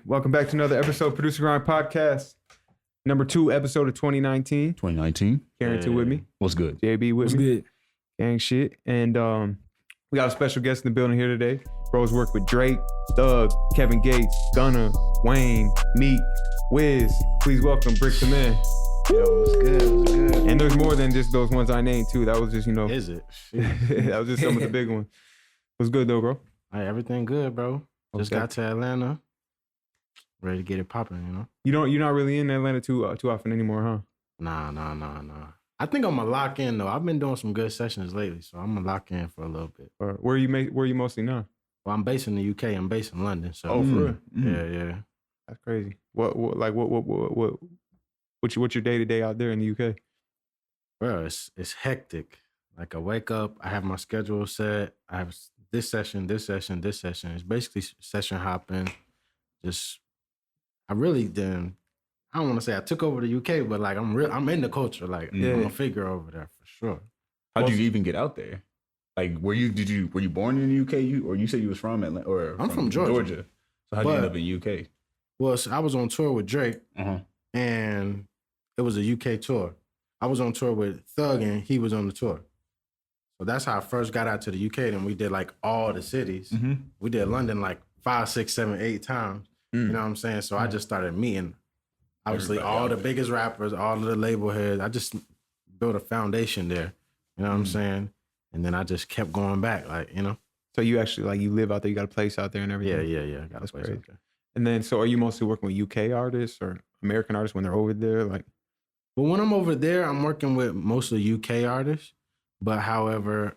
Welcome back to another episode of Producergrind Podcast. Number 2 episode of 2019. 2019. Carrington with me. What's good? JB with What's me. good? Gang shit. And we got a special guest in the building here today. Bros work with Drake, Thug, Kevin Gates, Gunna, Wayne, Meek, Wiz. Please welcome BricksDaMane. Yo, what's good? What's good? And there's more than just those ones I named too. That was just, Is it? that was just some of the big ones. What's good though, bro? Hey, everything good, bro. Just Okay. got to Atlanta. Ready to get it popping, you know? You're not really in Atlanta too often anymore, huh? Nah. I think I'm gonna lock in though. I've been doing some good sessions lately, so I'm gonna lock in for a little bit. Or where you mostly now? Well, I'm based in the UK. I'm based in London, so Oh, for real? yeah. That's crazy. What's your day to day out there in the UK? Bro, it's hectic. Like I wake up, I have my schedule set. I have this session. It's basically session hopping. I really didn't. I don't want to say I took over the UK, but like I'm in the culture. Like I'm a figure over there for sure. How'd you even get out there? Like, were you born in the UK? You said you was from Atlanta, or I'm from Georgia. So how'd you end up in UK? Well, so I was on tour with Drake, Uh-huh. and it was a UK tour. I was on tour with Thug, and he was on the tour. So that's how I first got out to the UK. Then we did like all the cities. Mm-hmm. We did London like 5, 6, 7, 8 times. You know what I'm saying? So I just started meeting, obviously, Everybody all out the there. biggest rappers, all of the label heads. I just built a foundation there. You know what I'm saying? And then I just kept going back, like, you know? So you actually you live out there, you got a place out there and everything? Yeah. Got That's a place crazy. out there. And then, so are you mostly working with UK artists or American artists when they're over there? Like, But when I'm over there, I'm working with mostly UK artists. But however,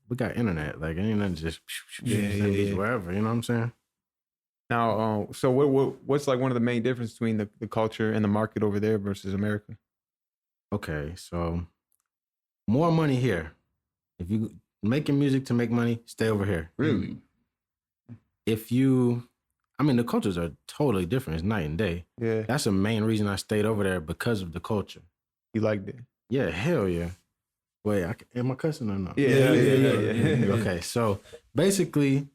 we got internet. Like, ain't nothing just send these wherever. You know what I'm saying? now, so what's like one of the main differences between the culture and the market over there versus America? Okay, so more money here. If you making music to make money, stay over here. Really? The cultures are totally different. It's night and day. Yeah. That's the main reason I stayed over there, because of the culture. You liked it? Yeah, hell yeah. Wait, am I cussing or not? Yeah. Okay, so basically,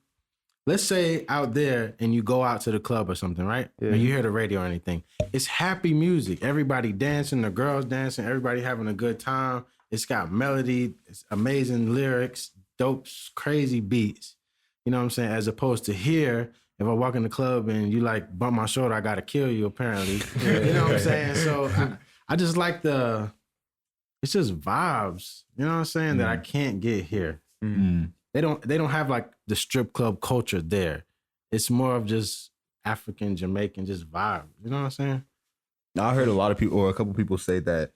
let's say out there and you go out to the club or something, right? Yeah. And you hear the radio or anything. It's happy music. Everybody dancing, the girls dancing, everybody having a good time. It's got melody, it's amazing lyrics, dope, crazy beats. You know what I'm saying? As opposed to here, if I walk in the club and you like bump my shoulder, I gotta kill you apparently. You know what I'm saying? So I just like it's just vibes. You know what I'm saying? That I can't get here. They don't have like the strip club culture there. It's more of just African, Jamaican, just vibe. You know what I'm saying? Now, I heard a lot of people, or a couple people, say that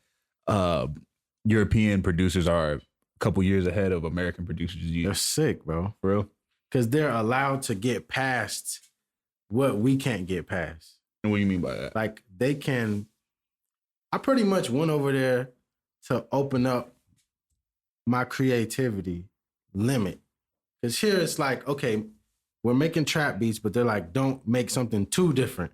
European producers are a couple years ahead of American producers. They're sick, bro. For real? Because they're allowed to get past what we can't get past. And what do you mean by that? Like they can. I pretty much went over there to open up my creativity limit. Because here it's like, okay, we're making trap beats, but they're like, don't make something too different.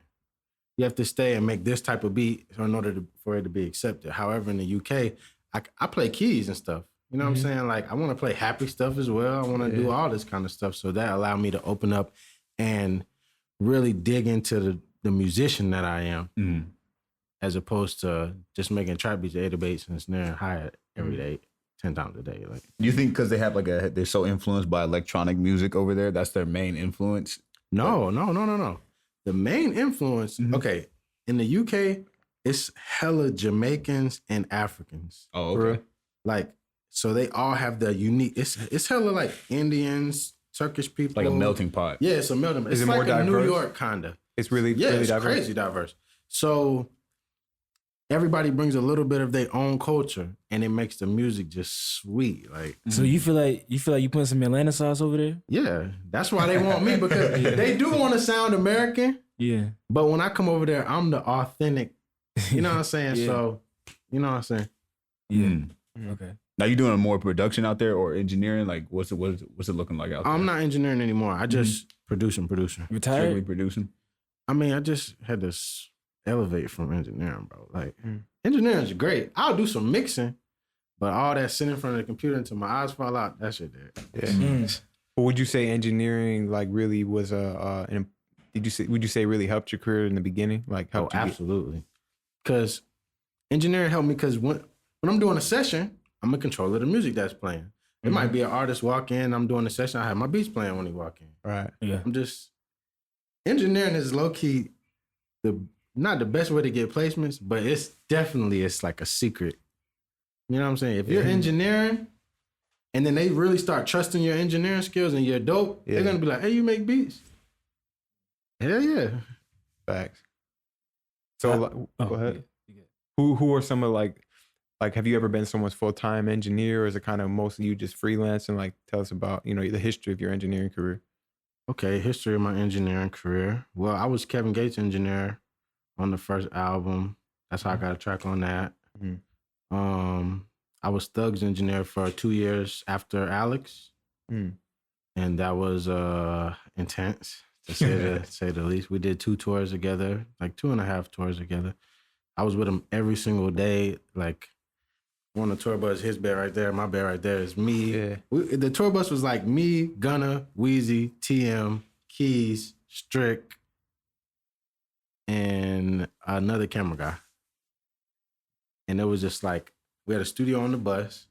You have to stay and make this type of beat in order for it to be accepted. However, in the UK, I play keys and stuff. You know what I'm saying? Like, I want to play happy stuff as well. I want to do all this kind of stuff. So that allowed me to open up and really dig into the musician that I am, as opposed to just making trap beats, 808s and snare and hi-hat every day, 10 times a day. Like, Do you think because they have they're so influenced by electronic music over there, that's their main influence? No. The main influence, okay, in the UK, it's hella Jamaicans and Africans. Oh, okay. Like, so they all have the unique, it's hella like Indians, Turkish people. Like a melting pot. Yeah, it's a melting pot. Is It's it like more a New diverse? York kind of. It's really, Yeah, really it's diverse. crazy diverse. So everybody brings a little bit of their own culture, and it makes the music just sweet. Like, So you feel like you putting some Atlanta sauce over there? yeah, that's why they want me, because they do want to sound American. Yeah. But when I come over there, I'm the authentic. You know what I'm saying? Yeah. So, you know what I'm saying? Yeah. Okay. Now you doing more production out there or engineering? Like what's it looking like out there? I'm not engineering anymore. I just producing. Strictly Retired? producing. I mean, I just had to elevate from engineering, bro. Like, engineering is great. I'll do some mixing, but all that sitting in front of the computer until my eyes fall out, that shit there. Yeah. But would you say engineering like really was would you say really helped your career in the beginning? Like helped you absolutely. Because engineering helped me because when I'm doing a session, I'm in control of the music that's playing. It might be an artist walk in, I'm doing a session, I have my beats playing when he walk in. Right. Yeah. Engineering is low key not the best way to get placements, but it's like a secret. You know what I'm saying? If you're engineering and then they really start trusting your engineering skills and you're dope, they're gonna be like, hey, you make beats. Hell yeah. Facts. So go ahead. Who are some of like have you ever been someone's full-time engineer, or is it kind of mostly you just freelancing? Like tell us about, the history of your engineering career. Okay, history of my engineering career. Well, I was Kevin Gates' engineer on the first album. That's how I got a track on that. Mm-hmm. I was Thug's engineer for 2 years after Alex. Mm. And that was intense, to say the least. We did 2 tours together, like 2.5 tours together. I was with him every single day. Like, on the tour bus, his bed right there, my bed right there is me. Yeah. The tour bus was like me, Gunna, Wheezy, TM, Keys, Strick, and another camera guy. And it was just like, we had a studio on the bus,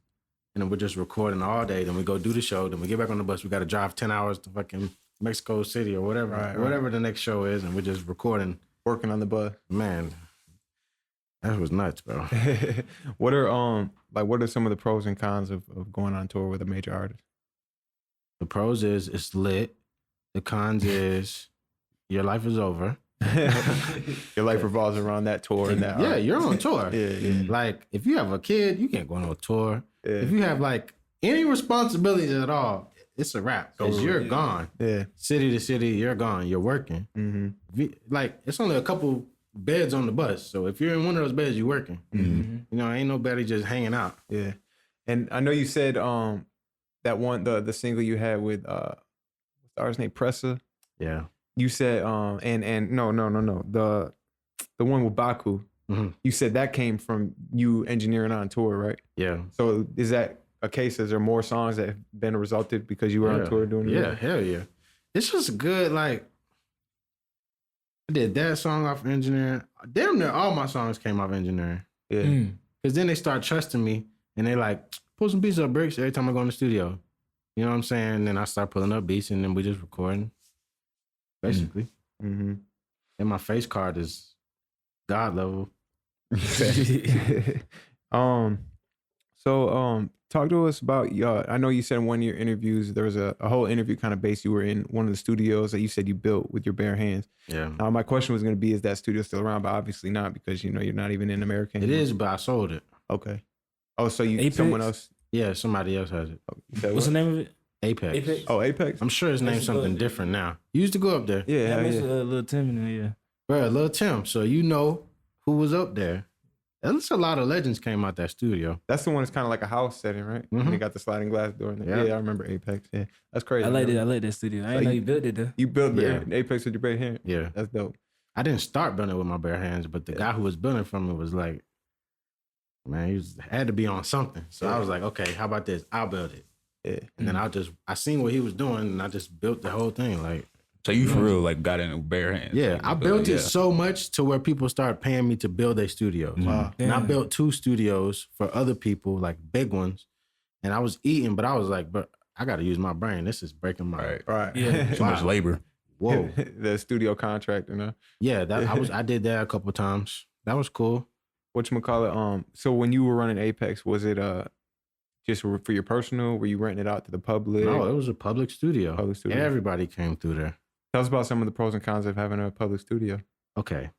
and then we're just recording all day. Then we go do the show. Then we get back on the bus. We got to drive 10 hours to fucking Mexico City or whatever, whatever the next show is. And we're just recording. Working on the bus. Man, that was nuts, bro. What are some of the pros and cons of going on tour with a major artist? The pros is it's lit. The cons is your life is over. Your life revolves around that tour and that. Yeah, you're on tour. Yeah. Like if you have a kid, you can't go on a tour. Yeah. If you have like any responsibilities at all, it's a wrap because you're gone. Yeah, city to city, you're gone. You're working. Mm-hmm. It's only a couple beds on the bus, so if you're in one of those beds, you're working. Mm-hmm. Ain't nobody just hanging out. Yeah, and I know you said that one the single you had with what's the artist's name, Pressa. Yeah. You said and no the one with Baku. Mm-hmm. You said that came from you engineering on tour, right? Yeah. So is that a case? Is there more songs that have been resulted because you were on tour doing it? Yeah, hell yeah. It's just good. Like I did that song off engineering. Damn near all my songs came off engineering. Yeah. Because then they start trusting me and they like pull some beats up, Bricks, every time I go in the studio. You know what I'm saying? And then I start pulling up beats and then we just recording. Basically. Mm-hmm. And my face card is God level. Talk to us about I know you said in one of your interviews there was a whole interview kind of based. You were in one of the studios that you said you built with your bare hands. Yeah. Now my question was going to be, is that studio still around? But obviously not, because you're not even in America anymore. It is, but I sold it. Okay. Oh, so Apex? Someone else? Yeah, somebody else has it. What's the name of it? Apex. Oh, Apex. I'm sure his name's something different now. You used to go up there. Yeah, Lil Tim in there, yeah. Bro, Lil Tim. So you know who was up there. There's a lot of legends came out that studio. That's the one that's kind of like a house setting, right? Mm-hmm. And they got the sliding glass door in there. Yeah, I remember Apex. Yeah, that's crazy. I like that studio. I didn't know you built it though. You built Apex with your bare hand? Yeah. That's dope. I didn't start building it with my bare hands, but the guy who was building from it was like, man, he had to be on something. So I was like, okay, how about this? I'll build it. Yeah. And then I seen what he was doing and I just built the whole thing. Like, so you for real like got in with bare hands? Yeah, like, I built it so much to where people started paying me to build their studios. Wow. And I built 2 studios for other people, like big ones. And I was eating, but I was like, but I got to use my brain. This is breaking my right. Yeah, too much labor. Whoa, the studio contract, Yeah, I did that a couple times. That was cool. Whatchamacallit, so when you were running Apex, was it just for your personal? Were you renting it out to the public? No, it was a public studio. Everybody came through there. Tell us about some of the pros and cons of having a public studio. Okay.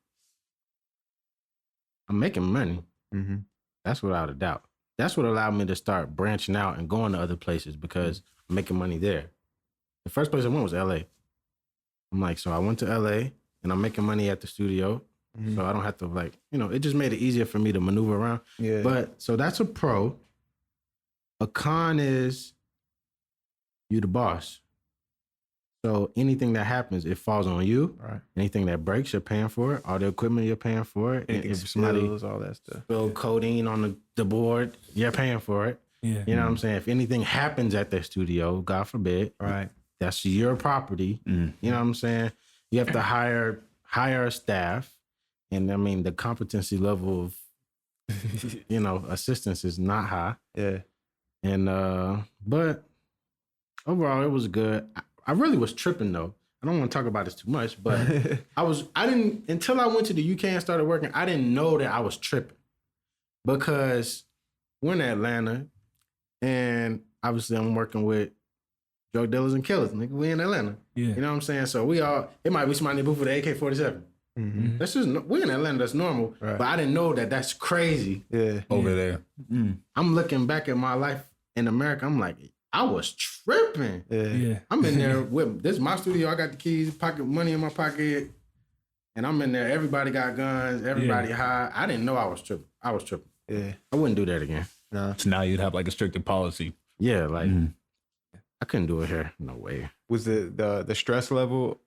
I'm making money. Mm-hmm. That's without a doubt. That's what allowed me to start branching out and going to other places because I'm making money there. The first place I went was LA. I'm like, so I went to LA and I'm making money at the studio. Mm-hmm. So I don't have to it just made it easier for me to maneuver around. Yeah. But so that's a pro. A con is you the boss. So anything that happens, it falls on you. Right. Anything that breaks, you're paying for it. All the equipment, you're paying for it. Anything if somebody spills, all that stuff. Spill codeine on the board, you're paying for it. Yeah. You know what I'm saying? If anything happens at their studio, God forbid, right? That's your property. Mm. You know what I'm saying? You have to hire a staff, and I mean the competency level of assistance is not high. Yeah. And but overall it was good. I really was tripping though. I don't want to talk about this too much, but I didn't until I went to the UK and started working, I didn't know that I was tripping. Because we're in Atlanta and obviously I'm working with drug dealers and killers. Nigga, we in Atlanta. Yeah. You know what I'm saying? So it might be somebody in the booth with an AK-47. Mm-hmm. That's just, we're in Atlanta, that's normal. Right. But I didn't know that that's crazy. Yeah. Over there. I'm looking back at my life in America, I'm like, I was tripping. Yeah. I'm in there with, this is my studio, I got the keys, pocket money in my pocket, and I'm in there, everybody got guns, everybody high. I didn't know I was tripping. Yeah. I wouldn't do that again. No. So now you'd have like a stricter policy. Yeah, like, I couldn't do it here. No way. Was the stress level,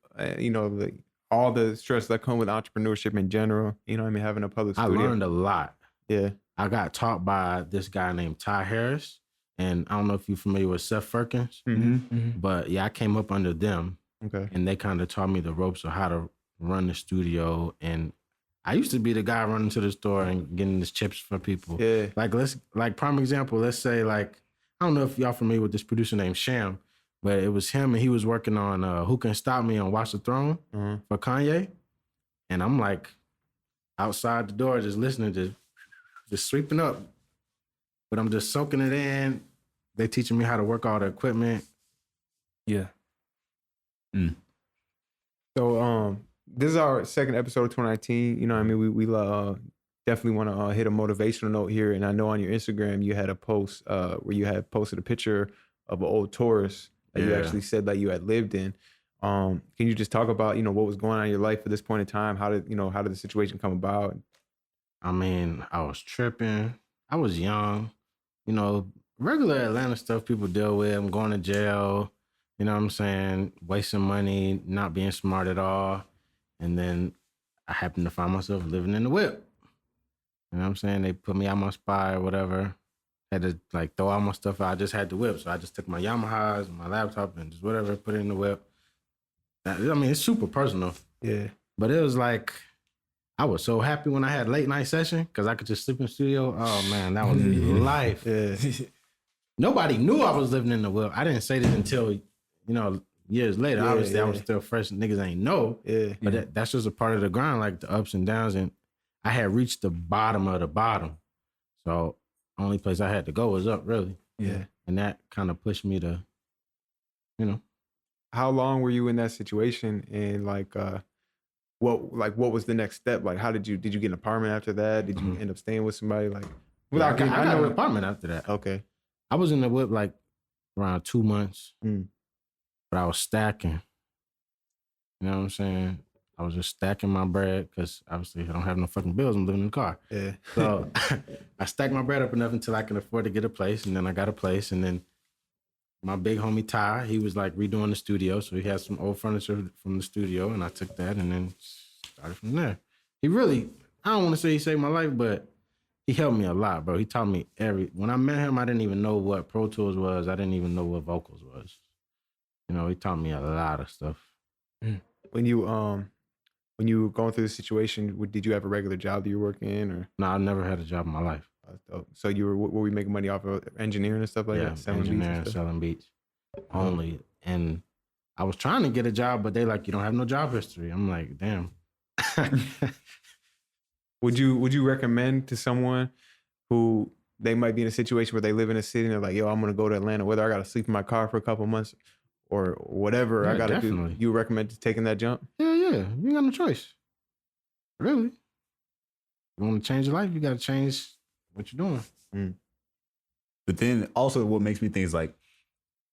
all the stress that come with entrepreneurship in general, you know what I mean, having a public studio? I learned a lot. Yeah. I got taught by this guy named Ty Harris. And I don't know if you're familiar with Seth Firkins, but yeah, I came up under them. Okay. And they kind of taught me the ropes of how to run the studio. And I used to be the guy running to the store and getting these chips for people. Yeah. Like prime example, let's say like, I don't know if y'all familiar with this producer named Sham, but it was him and he was working on Who Can Stop Me on Watch the Throne for Kanye. And I'm like outside the door just listening to just sweeping up. But I'm just soaking it in. They teaching me how to work all the equipment. Yeah. So this is our second episode of 2019. You know what I mean? We definitely want to hit a motivational note here. And I know on your Instagram you had a post where you had posted a picture of an old Taurus that you actually said that you had lived in. Can you just talk about, what was going on in your life at this point in time? How did the situation come about? I mean, I was tripping. I was young. Regular Atlanta stuff people deal with. I'm going to jail. You know what I'm saying? Wasting money, not being smart at all. And then I happened to find myself living in the whip. You know what I'm saying? They put me out my spot or whatever. Had to like throw all my stuff out. I just had the whip. So I just took my Yamahas, my laptop, and just whatever, put it in the whip. It's super personal. Yeah. But it was like, I was so happy when I had late night session because I could just sleep in the studio. Oh man, that was life. Yeah. Nobody knew I was living in the whip. I didn't say this until, years later. Obviously, I was still fresh. Niggas ain't know. Yeah. But that's just a part of the grind, like the ups and downs. And I had reached the bottom of the bottom. So only place I had to go was up, really. Yeah. And that kind of pushed me to, How long were you in that situation? And what was the next step? Like, how did you get an apartment after that? Did you end up staying with somebody? Like, I got an apartment after that. Okay. I was in the whip like around 2 months, but I was stacking. You know what I'm saying? I was just stacking my bread because obviously I don't have no fucking bills. I'm living in the car. Yeah. So I stacked my bread up enough until I can afford to get a place. And then I got a place. And then my big homie Ty, he was like redoing the studio. So he had some old furniture from the studio. And I took that and then started from there. He really, I don't want to say he saved my life, but he helped me a lot, bro. He taught me when I met him, I didn't even know what Pro Tools was. I didn't even know what vocals was. He taught me a lot of stuff. When you were going through the situation, did you have a regular job that you were working in, or? No, I never had a job in my life. So were we making money off of engineering and stuff like that? Selling beats only. And I was trying to get a job, but they like, you don't have no job history. I'm like, damn. Would you recommend to someone who they might be in a situation where they live in a city and they're like, yo, I'm gonna go to Atlanta, whether I gotta sleep in my car for a couple months or whatever I gotta do? You recommend taking that jump? Yeah. You ain't got no choice. Really. You want to change your life, you gotta change what you're doing. But then also what makes me think is like,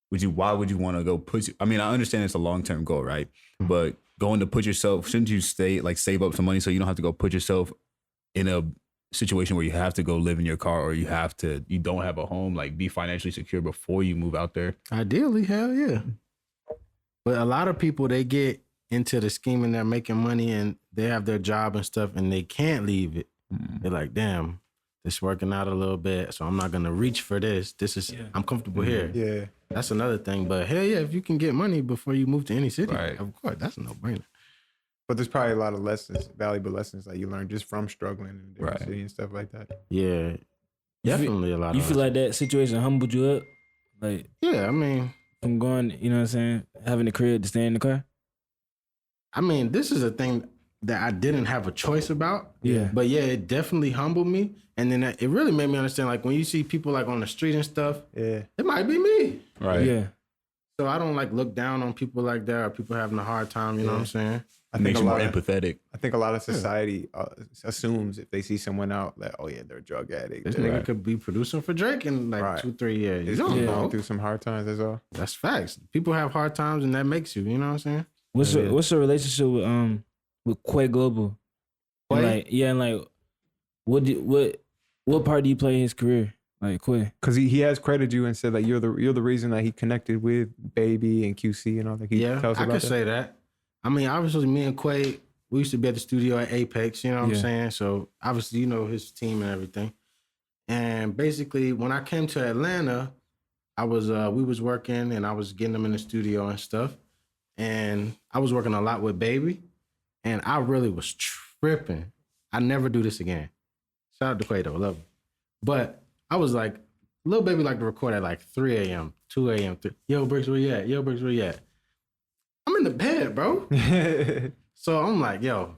why would you want to go I understand it's a long-term goal, right? But going to put yourself, shouldn't you save up some money so you don't have to go put yourself in a situation where you have to go live in your car or you don't have a home, like be financially secure before you move out there? Ideally, hell yeah. But a lot of people, they get into the scheme and they're making money and they have their job and stuff and they can't leave it. They're like, damn, this working out a little bit, so I'm not going to reach for this. I'm comfortable here. Yeah. That's another thing. But hell yeah, if you can get money before you move to any city, right, of course, that's a no-brainer. But there's probably a lot of lessons, valuable lessons that you learn just from struggling in a different Right. city and stuff like that. Yeah, definitely a lot. You feel like that situation humbled you up? Like, yeah, I mean, from going, you know what I'm saying, having the crib to stay in the car? this is a thing that I didn't have a choice about. Yeah. But yeah, it definitely humbled me. And then it really made me understand, like, when you see people like on the street and stuff, Yeah. it might be me. Right. Yeah. So I don't like look down on people like that or people having a hard time, you know what I'm saying? I It makes you more empathetic. I think a lot of society assumes if they see someone out that, oh yeah, they're a drug addict. This They're nigga could be producing for Drake in like Right. 2-3 years. You just don't know. going through some hard times, that's all. That's facts. People have hard times and that makes you know what I'm saying? What's your relationship with Quay Global? Quay? And like what part do you play in his career? Like Quay. Because he has credited you and said that you're the reason that he connected with Baby and QC and all that. Can you tell us I about could that? say that. I mean, obviously, me and Quay, we used to be at the studio at Apex, you know what I'm Yeah. saying? So, obviously, you know his team and everything. And basically, when I came to Atlanta, we was working and I was getting them in the studio and stuff. And I was working a lot with Baby. And I really was tripping. I never do this again. Shout out to Quay, though. Love him. But I was like, Lil Baby like to record at like 3 a.m., 2 a.m. Yo, Bricks, where you at? Yo, Bricks, where you at? I'm in the bed, bro. So I'm like, yo,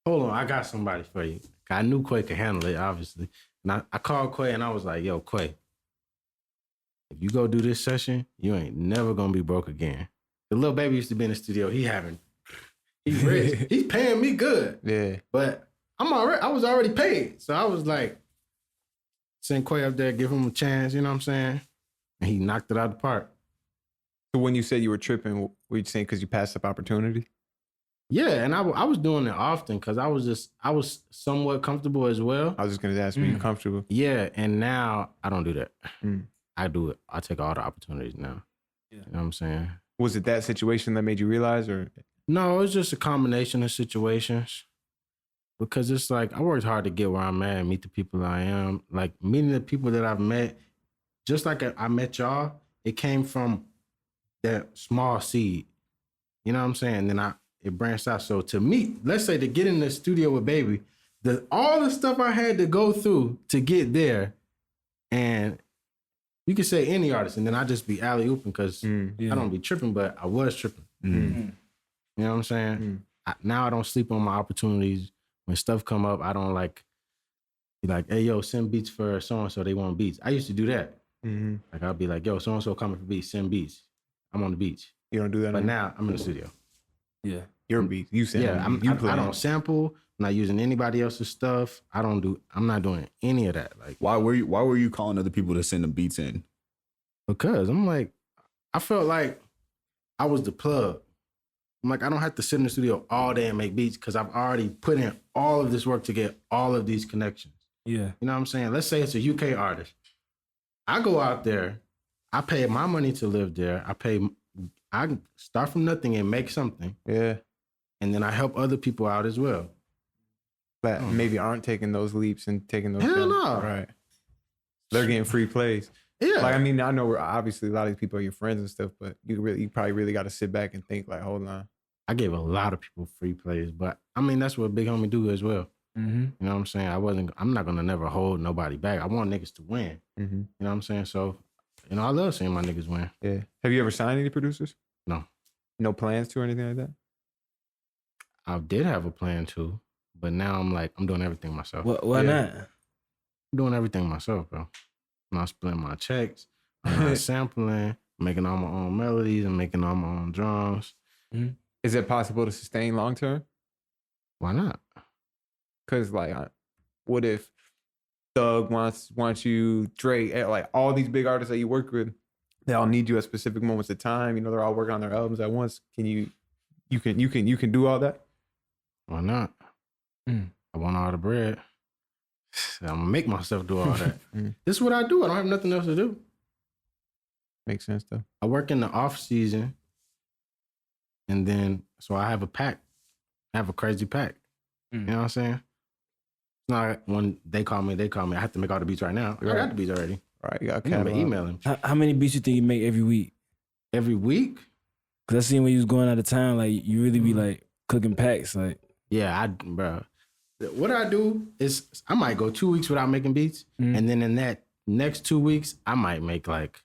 hold on, I got somebody for you. I knew Quay could handle it, obviously. And I called Quay and I was like, yo, Quay, if you go do this session, you ain't never gonna be broke again. The Lil Baby used to be in the studio. He's rich. He's paying me good. Yeah. But I was already paid. So I was like, send Quay up there, give him a chance, you know what I'm saying? And he knocked it out of the park. So when you said you were tripping, were you saying because you passed up opportunity? Yeah, and I was doing it often because I was somewhat comfortable as well. I was just going to ask, were you comfortable? Yeah, and now I don't do that. Mm. I do it. I take all the opportunities now. Yeah. You know what I'm saying? Was it that situation that made you realize, or? No, it's just a combination of situations. Because it's like I worked hard to get where I'm at and meet the people I am. Like meeting the people that I've met, just like I met y'all, it came from that small seed. You know what I'm saying? Then it branched out. So to me, let's say to get in the studio with Baby, all the stuff I had to go through to get there, and you could say any artist, and then I just be alley-ooping because I don't be tripping, but I was tripping. You know what I'm saying? Now I don't sleep on my opportunities. When stuff come up, I don't be like, hey, yo, send beats for so-and-so, they want beats. I used to do that. Mm-hmm. Like, I'll be like, yo, so-and-so coming for beats, send beats. I'm on the beach. You don't do that But anymore? now I'm in the studio. Yeah. Your beats. You said I don't sample. I'm not using anybody else's stuff. I'm not doing any of that. Like, Why were you calling other people to send them beats in? because I'm like, I felt like I was the plug. I'm like, I don't have to sit in the studio all day and make beats because I've already put in all of this work to get all of these connections. Yeah. You know what I'm saying? Let's say it's a UK artist. I go out there, I pay my money to live there. I start from nothing and make something. Yeah. And then I help other people out as well. That maybe aren't taking those leaps and taking those. Hell no. Right. They're getting free plays. Yeah. Like, I mean, I know obviously a lot of these people are your friends and stuff, but you probably really got to sit back and think like, hold on. I gave a lot of people free plays, but I mean, that's what Big Homie do as well. Mm-hmm. You know what I'm saying? I'm not going to never hold nobody back. I want niggas to win. Mm-hmm. You know what I'm saying? So, I love seeing my niggas win. Yeah. Have you ever signed any producers? No. No plans to or anything like that? I did have a plan to, but now I'm doing everything myself. Why not? I'm doing everything myself, bro. I'm not splitting my checks. I'm not sampling. I'm making all my own melodies. I'm making all my own drums. Mm-hmm. Is it possible to sustain long term? Why not? Because like, what if Thug wants you, Drake, like all these big artists that you work with, they all need you at specific moments of time. They're all working on their albums at once. Can you can do all that? Why not? I want all the bread. I'm gonna make myself do all that. This is what I do. I don't have nothing else to do. Makes sense though. I work in the off season, and then so I have a pack. I have a crazy pack. You know what I'm saying? It's not like when they call me. I have to make all the beats right now. I got the beats already. Right. You got I never email them How many beats you think you make every week? every week. Cause I seen when you was going out of town, like you really be like cooking packs, like. Yeah, bro. What I do is I might go 2 weeks without making beats, and then in that next 2 weeks, I might make like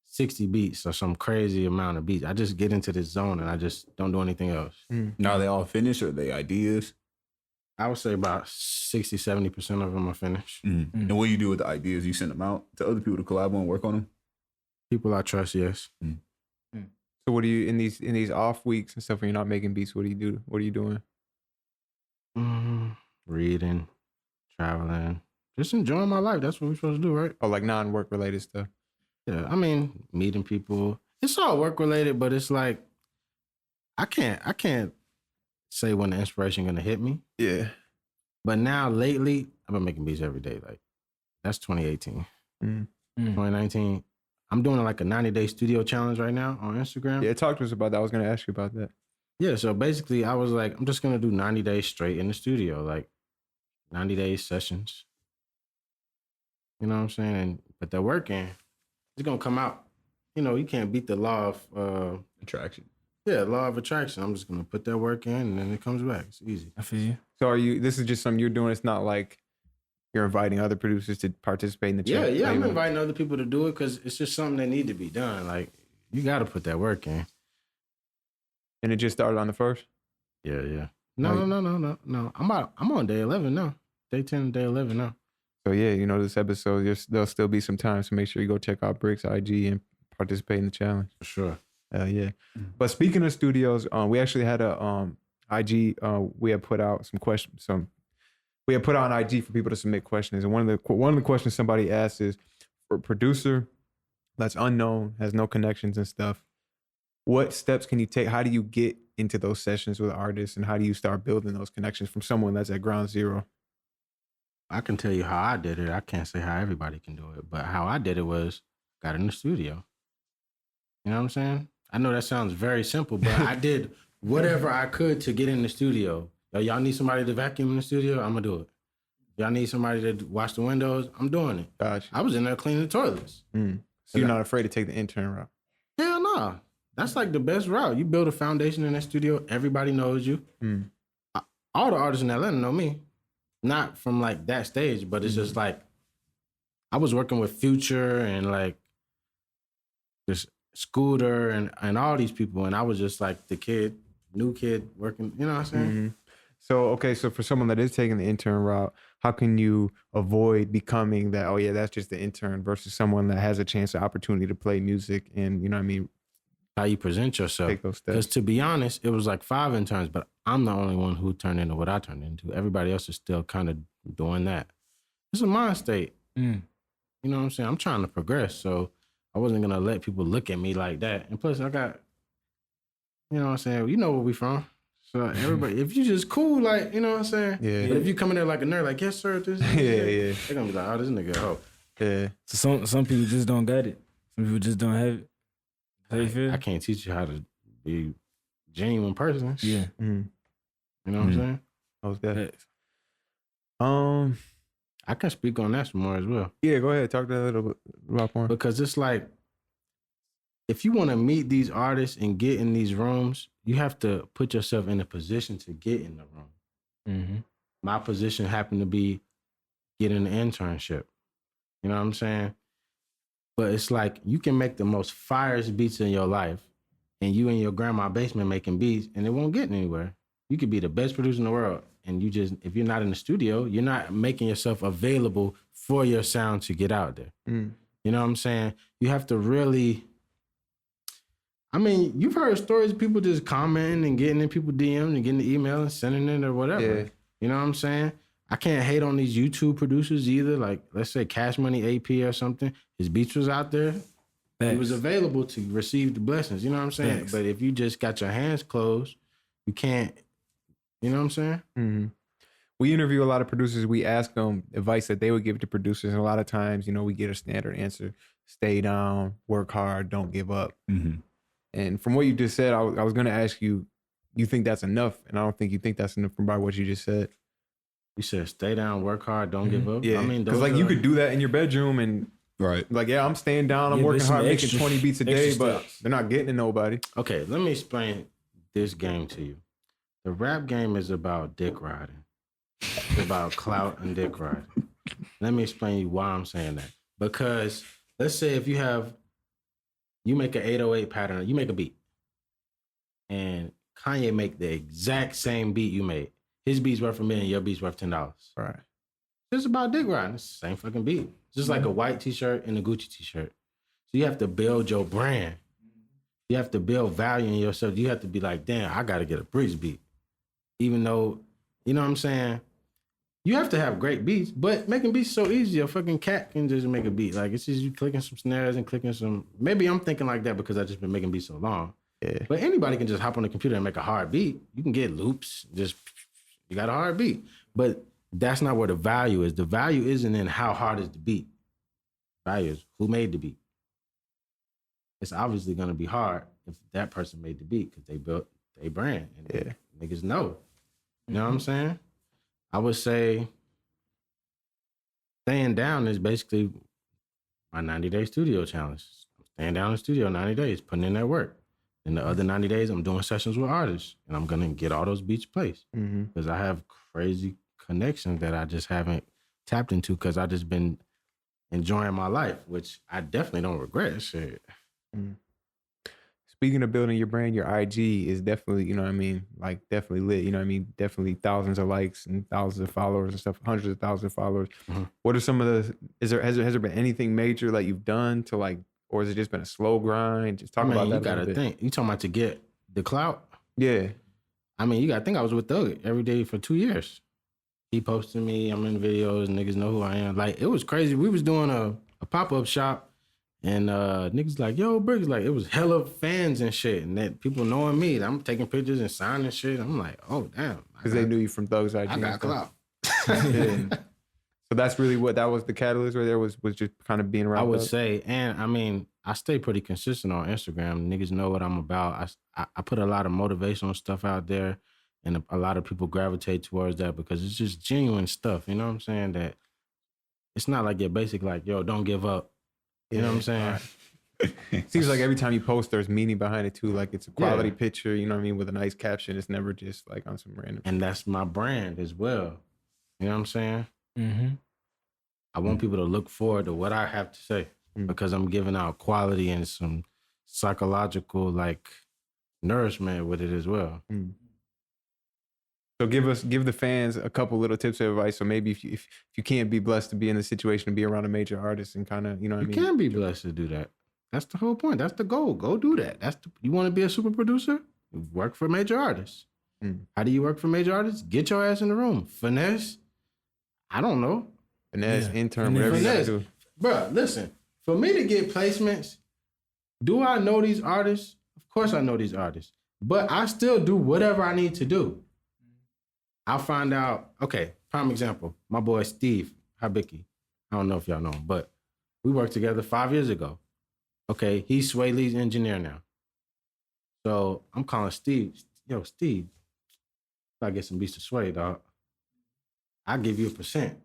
60 beats or some crazy amount of beats. I just get into this zone and I just don't do anything else. Now, are they all finished or are they ideas? I would say about 60, 70% of them are finished. And what do you do with the ideas? You send them out to other people to collab on and work on them? People I trust, yes. So what do you in these off weeks and stuff when you're not making beats? What do you do? What are you doing? Reading, traveling, just enjoying my life. That's what we're supposed to do, right? Oh, like non-work related stuff. Yeah, I mean, meeting people. It's all work related, but it's like I can't say when the inspiration gonna hit me. Yeah. But now lately, I've been making beats every day. Like that's 2018. 2019. I'm doing like a 90-day studio challenge right now on Instagram. Yeah, talk to us about that. I was gonna ask you about that. Yeah, so basically I was like, I'm just gonna do 90 days straight in the studio, like 90 days sessions. You know what I'm saying? But that work in, it's gonna come out. You know, you can't beat the law of Attraction. Yeah, law of attraction. I'm just gonna put that work in and then it comes back. It's easy. I feel you. So this is just something you're doing. It's not like you're inviting other producers to participate in the challenge. Yeah, I'm inviting other people to do it because it's just something that need to be done. Like you got to put that work in. And it just started on the 1st? Yeah. No. I'm on day 11 now. Day 10, day 11 now. So yeah, this episode, there'll still be some time. So make sure you go check out Bricks IG and participate in the challenge. For sure. Yeah. But speaking of studios, we actually had a IG. We had put out some questions. We had put out on IG for people to submit questions, and one of the questions somebody asked is, for a producer that's unknown, has no connections and stuff, what steps can you take? How do you get into those sessions with artists, and how do you start building those connections from someone that's at ground zero? I can tell you how I did it. I can't say how everybody can do it, but how I did it was got in the studio. You know what I'm saying? I know that sounds very simple, but I did whatever I could to get in the studio. Y'all need somebody to vacuum in the studio? I'm going to do it. Y'all need somebody to wash the windows? I'm doing it. Gotcha. I was in there cleaning the toilets. So you're not afraid to take the intern route? Hell no. That's like the best route. You build a foundation in that studio. Everybody knows you. All the artists in Atlanta know me. Not from like that stage, but it's just like I was working with Future and like this Scooter and all these people. And I was just like the new kid working, you know what I'm saying? So for someone that is taking the intern route, how can you avoid becoming that, oh yeah, that's just the intern, versus someone that has a chance, an opportunity to play music and, you know what I mean? How you present yourself. Take those steps. Because to be honest, it was like 5 interns, but I'm the only one who turned into what I turned into. Everybody else is still kind of doing that. It's a mind state. You know what I'm saying? I'm trying to progress, so I wasn't going to let people look at me like that. And plus, I got, you know what I'm saying? You know where we from. So everybody, if you just cool, like, you know what I'm saying? Yeah. But if you come in there like a nerd, like, yes, sir, this is yeah. They're going to be like, oh, this nigga, oh. Yeah. So some people just don't got it. Some people just don't have it. How you feel? I can't teach you how to be a genuine person. Yeah. You know what I'm saying? How's that? I can speak on that some more as well. Yeah, go ahead. Talk to that a little bit about more. Because it's like, if you want to meet these artists and get in these rooms, you have to put yourself in a position to get in the room. My position happened to be getting an internship. You know what I'm saying? But it's like, you can make the most firest beats in your life, and you in your grandma's basement making beats, and it won't get anywhere. You could be the best producer in the world, and if you're not in the studio, you're not making yourself available for your sound to get out there. You know what I'm saying? You have to really, I mean, you've heard stories of people just commenting and getting in people's DMs and getting the email and sending it or whatever. Yeah. You know what I'm saying? I can't hate on these YouTube producers either. Like, let's say Cash Money AP or something. His beats was out there. He was available to receive the blessings. You know what I'm saying? Thanks. But if you just got your hands closed, you can't. You know what I'm saying? We interview a lot of producers. We ask them advice that they would give to producers. And a lot of times, we get a standard answer: stay down, work hard, don't give up. And from what you just said, I was going to ask you, you think that's enough? And I don't think you think that's enough from what you just said. You said stay down, work hard, don't give up. Yeah, I mean, because like you could do that in your bedroom and Right. Like, yeah, I'm staying down. I'm Yeah, but working some hard, making extra- 20 beats a day, extra but steps. they're not getting to nobody. Okay, let me explain this game to you. The rap game is about dick riding. It's about clout and dick riding. Let me explain you why I'm saying that. Because let's say if you make an 808 pattern, you make a beat, and Kanye make the exact same beat you made. His beat's worth $1 million, your beat's worth $10. Right. It's about dick riding. It's the same fucking beat. Just like a white t-shirt and a Gucci t-shirt. So you have to build your brand. You have to build value in yourself. You have to be like, damn, I got to get a Bricks beat. Even though, you know what I'm saying? You have to have great beats, but making beats is so easy. A fucking cat can just make a beat. Like, it's just you clicking some snares and clicking some... Maybe I'm thinking like that because I've just been making beats so long. Yeah. But anybody can just hop on the computer and make a hard beat. You can get loops. Just, you got a hard beat. But that's not where the value is. The value isn't in how hard is the beat. The value is who made the beat. It's obviously going to be hard if that person made the beat because they built their brand. And niggas know. You know what I'm saying? I would say staying down is basically my 90-day studio challenge. I'm staying down in the studio 90 days, putting in that work. In the other 90 days, I'm doing sessions with artists, and I'm going to get all those beats placed because I have crazy connections that I just haven't tapped into because I just been enjoying my life, which I definitely don't regret. Shit. Speaking of building your brand, your IG is definitely, you know what I mean, like definitely lit, you know what I mean? Definitely thousands of likes and thousands of followers and stuff, hundreds of thousands of followers. What are some of the, has there been anything major that you've done to like, or has it just been a slow grind? Just talk about that. You gotta think. You talking about to get the clout? Yeah. I mean, you gotta think I was with Thug every day for 2 years. He posted me, I'm in videos, niggas know who I am. Like, it was crazy. We was doing a pop-up shop and niggas like, yo, Bricks, like, it was hella fans and shit. And that people knowing me, I'm taking pictures and signing shit. I'm like, oh, damn. Because they knew you from Thug's IG. I got clout. Yeah. So that's really what, that was the catalyst right there, was just kind of being around. I would Thug? say, and I mean, I stay pretty consistent on Instagram. Niggas know what I'm about. I put a lot of motivational stuff out there, and a lot of people gravitate towards that because it's just genuine stuff. You know what I'm saying? That it's not like your basic, like, yo, don't give up. You know what I'm saying? Seems like every time you post, there's meaning behind it too. Like it's a quality picture, you know what I mean, with a nice caption. It's never just like on some random. And that's my brand as well. You know what I'm saying? Mm-hmm. I want people to look forward to what I have to say because I'm giving out quality and some psychological like nourishment with it as well. So give the fans a couple little tips of advice. So maybe if you can't be blessed to be in the situation to be around a major artist and kind of, you know what I mean? You can be blessed to do that. That's the whole point. That's the goal. Go do that. You want to be a super producer? Work for major artists. How do you work for major artists? Get your ass in the room. Finesse. I don't know. Finesse, intern, whatever you gotta do. Bro, listen. For me to get placements, do I know these artists? Of course I know these artists. But I still do whatever I need to do. I'll find out, okay, prime example, my boy Steve Habicki. I don't know if y'all know him, but we worked together 5 years ago. Okay, he's Sway Lee's engineer now. So I'm calling Steve. Yo, Steve, if I get some beats to Sway, dog, I'll give you 1%.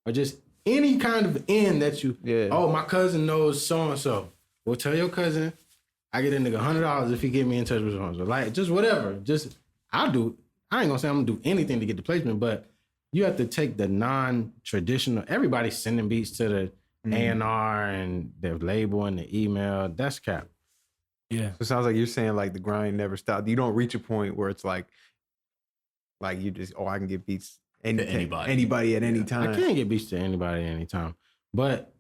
Or just any kind of end that you, oh, my cousin knows so-and-so. Well, tell your cousin, I get a nigga $100 if he get me in touch with so-and-so. Like, just whatever. Just, I ain't gonna say I'm gonna do anything to get the placement, but you have to take the non-traditional, everybody's sending beats to the A&R and the label and the email. That's cap. Yeah. So it sounds like you're saying like the grind never stopped. You don't reach a point where it's like you just, I can get beats to anybody at any time. I can't get beats to anybody at any time, but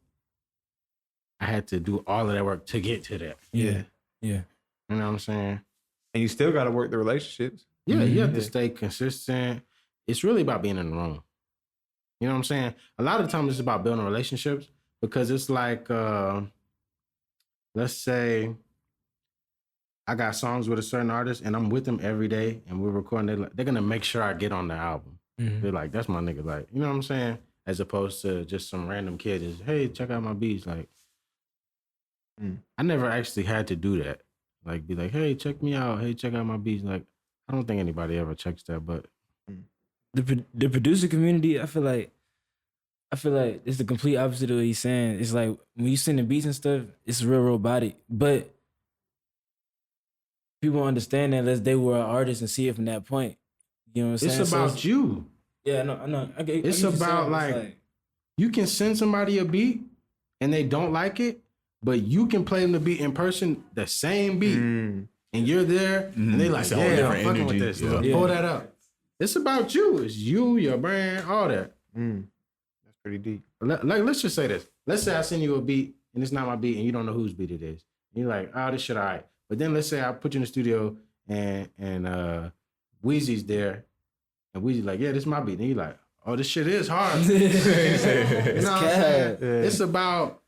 I had to do all of that work to get to that. Yeah. You know what I'm saying? And you still got to work the relationships. Yeah, you have to stay consistent. It's really about being in the room. You know what I'm saying? A lot of the time it's about building relationships because it's like, let's say I got songs with a certain artist and I'm with them every day and we're recording. They're going to make sure I get on the album. They're like, that's my nigga. Like, you know what I'm saying? As opposed to just some random kid just, hey, check out my beats. Like, I never actually had to do that. Like, be like, hey, check me out. Hey, check out my beats. Like, I don't think anybody ever checks that, but the producer community, I feel like I feel like it's the complete opposite of what he's saying. It's like when you send the beats and stuff, it's real robotic. But people understand that unless they were an artist and see it from that point. You know what I'm saying? It's about you. Yeah, I know. It's about like you can send somebody a beat and they don't like it, but you can play them the beat in person, the same beat, and you're there, and they like, yeah, I'm fucking with this. Yeah. Pull that up. It's about you. It's you, your brand, all that. That's pretty deep. Like, let's just say this. Let's say I send you a beat and it's not my beat and you don't know whose beat it is. And you're like, oh, this shit all right. But then let's say I put you in the studio and Weezy's there, and Weezy's like, yeah, this is my beat. And you're like, oh, this shit is hard. You know what I'm saying? Yeah. It's about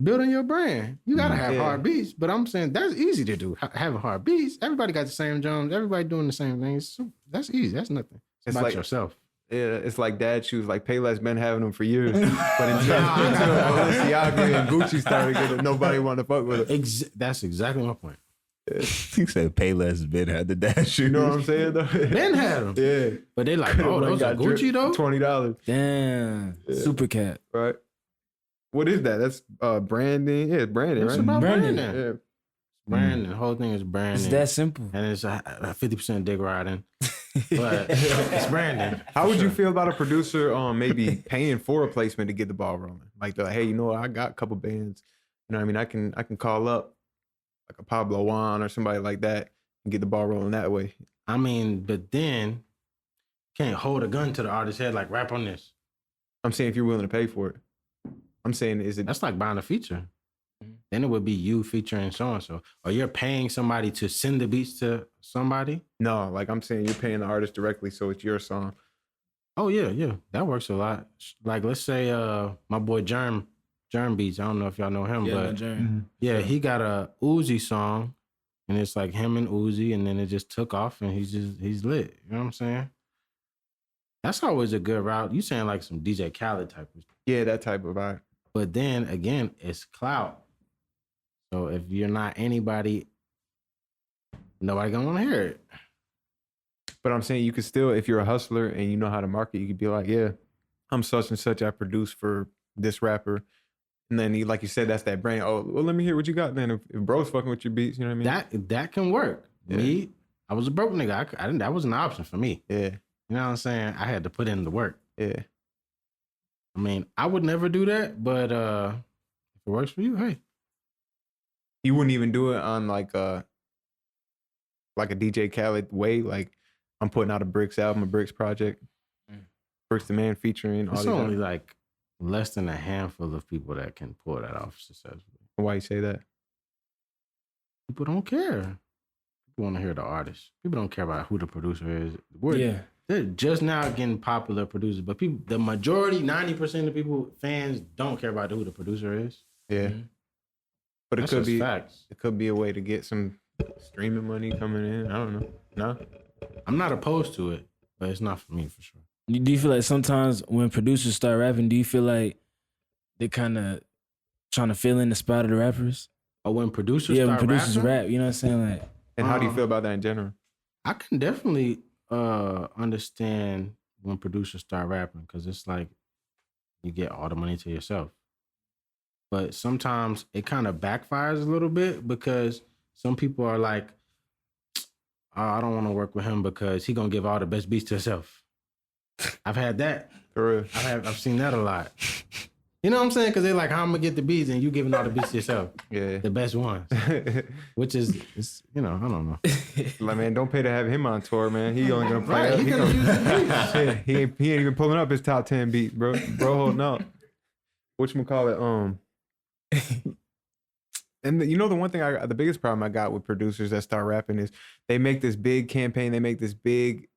building your brand. You gotta have hard beats, but I'm saying that's easy to do. Having hard beats, everybody got the same drums. Everybody doing the same things. So that's easy. That's nothing. It's about like, yourself. Yeah, it's like dad shoes. Like Payless been having them for years, but until Balenciaga and Gucci started getting, nobody wanted to fuck with it. That's exactly my point. He said Payless Ben had the dash shoes. You know what I'm saying though? Ben had them. Yeah, but they like, oh, those are Gucci though. $20. Damn, Super Cat. Right. What is that? That's branding. Yeah, it's branding. It's right? about branding. Yeah. Branding. The whole thing is branding. It's that simple. And it's a 50% dick riding. But it's branding. How would you feel about a producer maybe paying for a placement to get the ball rolling? Like they're like, hey, you know what? I got a couple bands. You know what I mean? I can call up like a Pablo Juan or somebody like that and get the ball rolling that way. I mean, but then can't hold a gun to the artist's head like rap on this. I'm saying if you're willing to pay for it. I'm saying is it that's like buying a feature. Then it would be you featuring so-and-so. Or you're paying somebody to send the beats to somebody? No, like I'm saying you're paying the artist directly, so it's your song. Oh, yeah. That works a lot. Like, let's say my boy Germ Beats. I don't know if y'all know him, but yeah, he got a Uzi song, and it's like him and Uzi, and then it just took off, and he's lit. You know what I'm saying? That's always a good route. You saying like some DJ Khaled type of stuff. Yeah, that type of vibe. But then, again, it's clout. So if you're not anybody, nobody gonna want to hear it. But I'm saying you could still, if you're a hustler and you know how to market, you could be like, yeah, I'm such and such. I produce for this rapper. And then, like you said, that's that brand. Oh, well, let me hear what you got then. If bro's fucking with your beats, you know what I mean? That can work. Yeah. Me, I was a broke nigga. I didn't. That was an option for me. Yeah. You know what I'm saying? I had to put in the work. Yeah. I mean, I would never do that, but if it works for you, hey. You wouldn't even do it on like a DJ Khaled way, like I'm putting out a Bricks album, a Bricks project, BricksDaMane featuring all it's these only like less than a handful of people that can pull that off successfully. Why you say that? People don't care. People want to hear the artist. People don't care about who the producer is. They're just now getting popular producers, but people, the majority, 90% of people, fans don't care about who the producer is. Yeah. But it could be facts. It could be a way to get some streaming money coming in. I don't know. No, I'm not opposed to it, but it's not for me for sure. Do you feel like sometimes when producers start rapping, do you feel like they kind of trying to fill in the spot of the rappers? Or when producers start rapping? Rap, you know what I'm saying? Like, and how do you feel about that in general? I can definitely understand when producers start rapping because it's like you get all the money to yourself. But sometimes it kind of backfires a little bit because some people are like, oh, I don't want to work with him because he gonna give all the best beats to himself. I've had that. For real. I've seen that a lot. You know what I'm saying? Because they're like, how I'm gonna get the beats and you giving all the beats to yourself. Yeah. The best ones. Which is, I don't know. Like, man, don't pay to have him on tour, man. He only gonna play right, up. He gonna use the beats. He ain't even pulling up his top 10 beats, bro. Bro holding up. Whatchamacallit, and you know the one thing the biggest problem I got with producers that start rapping is they make this big campaign, they make this big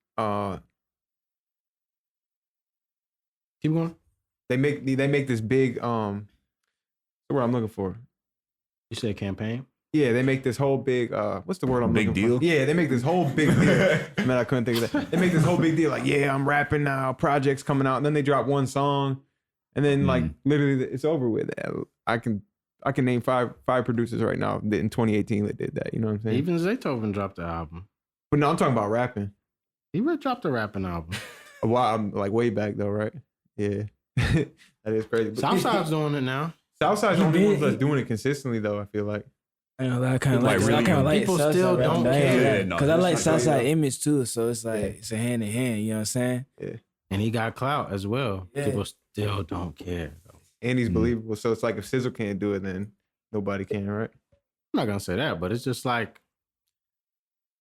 keep going. They make this big what's the word I'm looking for? You say campaign? Yeah, they make this whole big what's the word I'm looking deal? for? Yeah, they make this whole big deal. Man, I couldn't think of that. They make this whole big deal like, yeah, I'm rapping now, projects coming out, and then they drop one song. And then, like, literally, it's over with. I can name five producers right now that in 2018 that did that. You know what I'm saying? Even Zaytoven dropped the album. But no, I'm talking about rapping. He dropped a rapping album. A while, like way back though, right? Yeah. That is crazy. Southside's doing it now. Southside's the only ones that's doing it consistently, though. I feel like. I kind of like people still don't care because I like Southside image too. So it's like it's a hand in hand. You know what I'm saying? Yeah. And he got clout as well. Yeah. People still don't care. Though. And he's believable. So it's like if Sizzle can't do it, then nobody can, right? I'm not gonna say that, but it's just like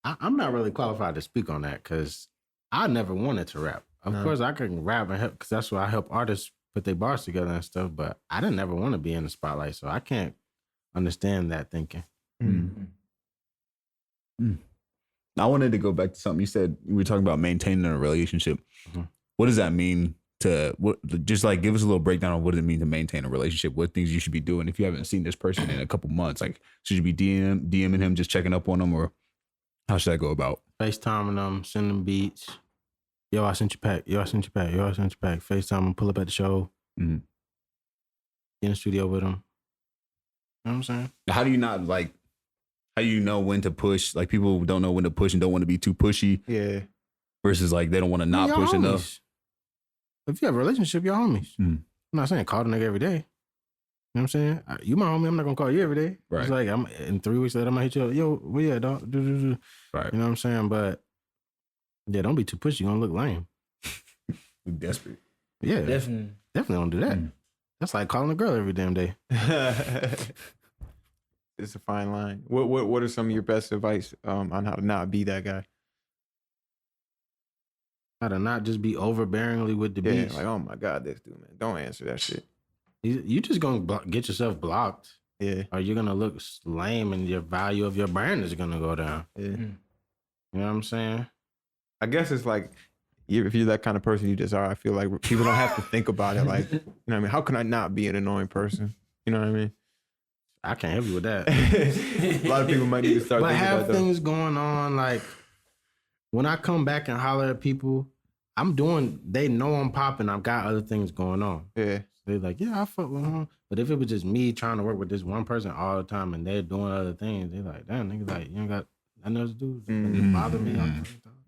I'm not really qualified to speak on that because I never wanted to rap. Of course, I can rap and help because that's why I help artists put their bars together and stuff. But I didn't never want to be in the spotlight, so I can't understand that thinking. I wanted to go back to something you said. You were talking about maintaining a relationship. What does that mean to just like give us a little breakdown on what does it mean to maintain a relationship? What things you should be doing if you haven't seen this person in a couple months? Like, should you be DMing him, just checking up on him, or how should I go about? FaceTiming them, sending beats. Yo, I sent you pack. Yo, I sent you pack. Yo, I sent you pack. FaceTime them, pull up at the show. Get in the studio with them. You know what I'm saying? How do you not like? How do you know when to push? Like people don't know when to push and don't want to be too pushy. Yeah. Versus like they don't want to not push homies. enough. If you have a relationship, y'all homies. I'm not saying call the nigga every day. You know what I'm saying? You my homie. I'm not gonna call you every day. Right. It's like I'm in 3 weeks later, I'm gonna hit you up. Yo, where you at, dog? Right. You know what I'm saying? But yeah, don't be too pushy. You're gonna look lame. We desperate. Yeah, Definitely don't do that. That's like calling a girl every damn day. It's a fine line. What are some of your best advice on how to not be that guy? How to not just be overbearingly with the beats. Like, oh my God, this dude, man. Don't answer that shit. You just gonna get yourself blocked. Yeah. Or you're gonna look lame and your value of your brand is gonna go down. Yeah. You know what I'm saying? I guess it's like, if you're that kind of person, you just are. I feel like people don't have to think about it. Like, you know what I mean? How can I not be an annoying person? You know what I mean? I can't help you with that. A lot of people might need to start thinking about that. But have things going on. Like, when I come back and holler at people, they know I'm popping. I've got other things going on. Yeah. They're like, yeah, I fuck with him. But if it was just me trying to work with this one person all the time and they're doing other things, they're like, damn, nigga, like, you ain't got nothing else to do. It bother me.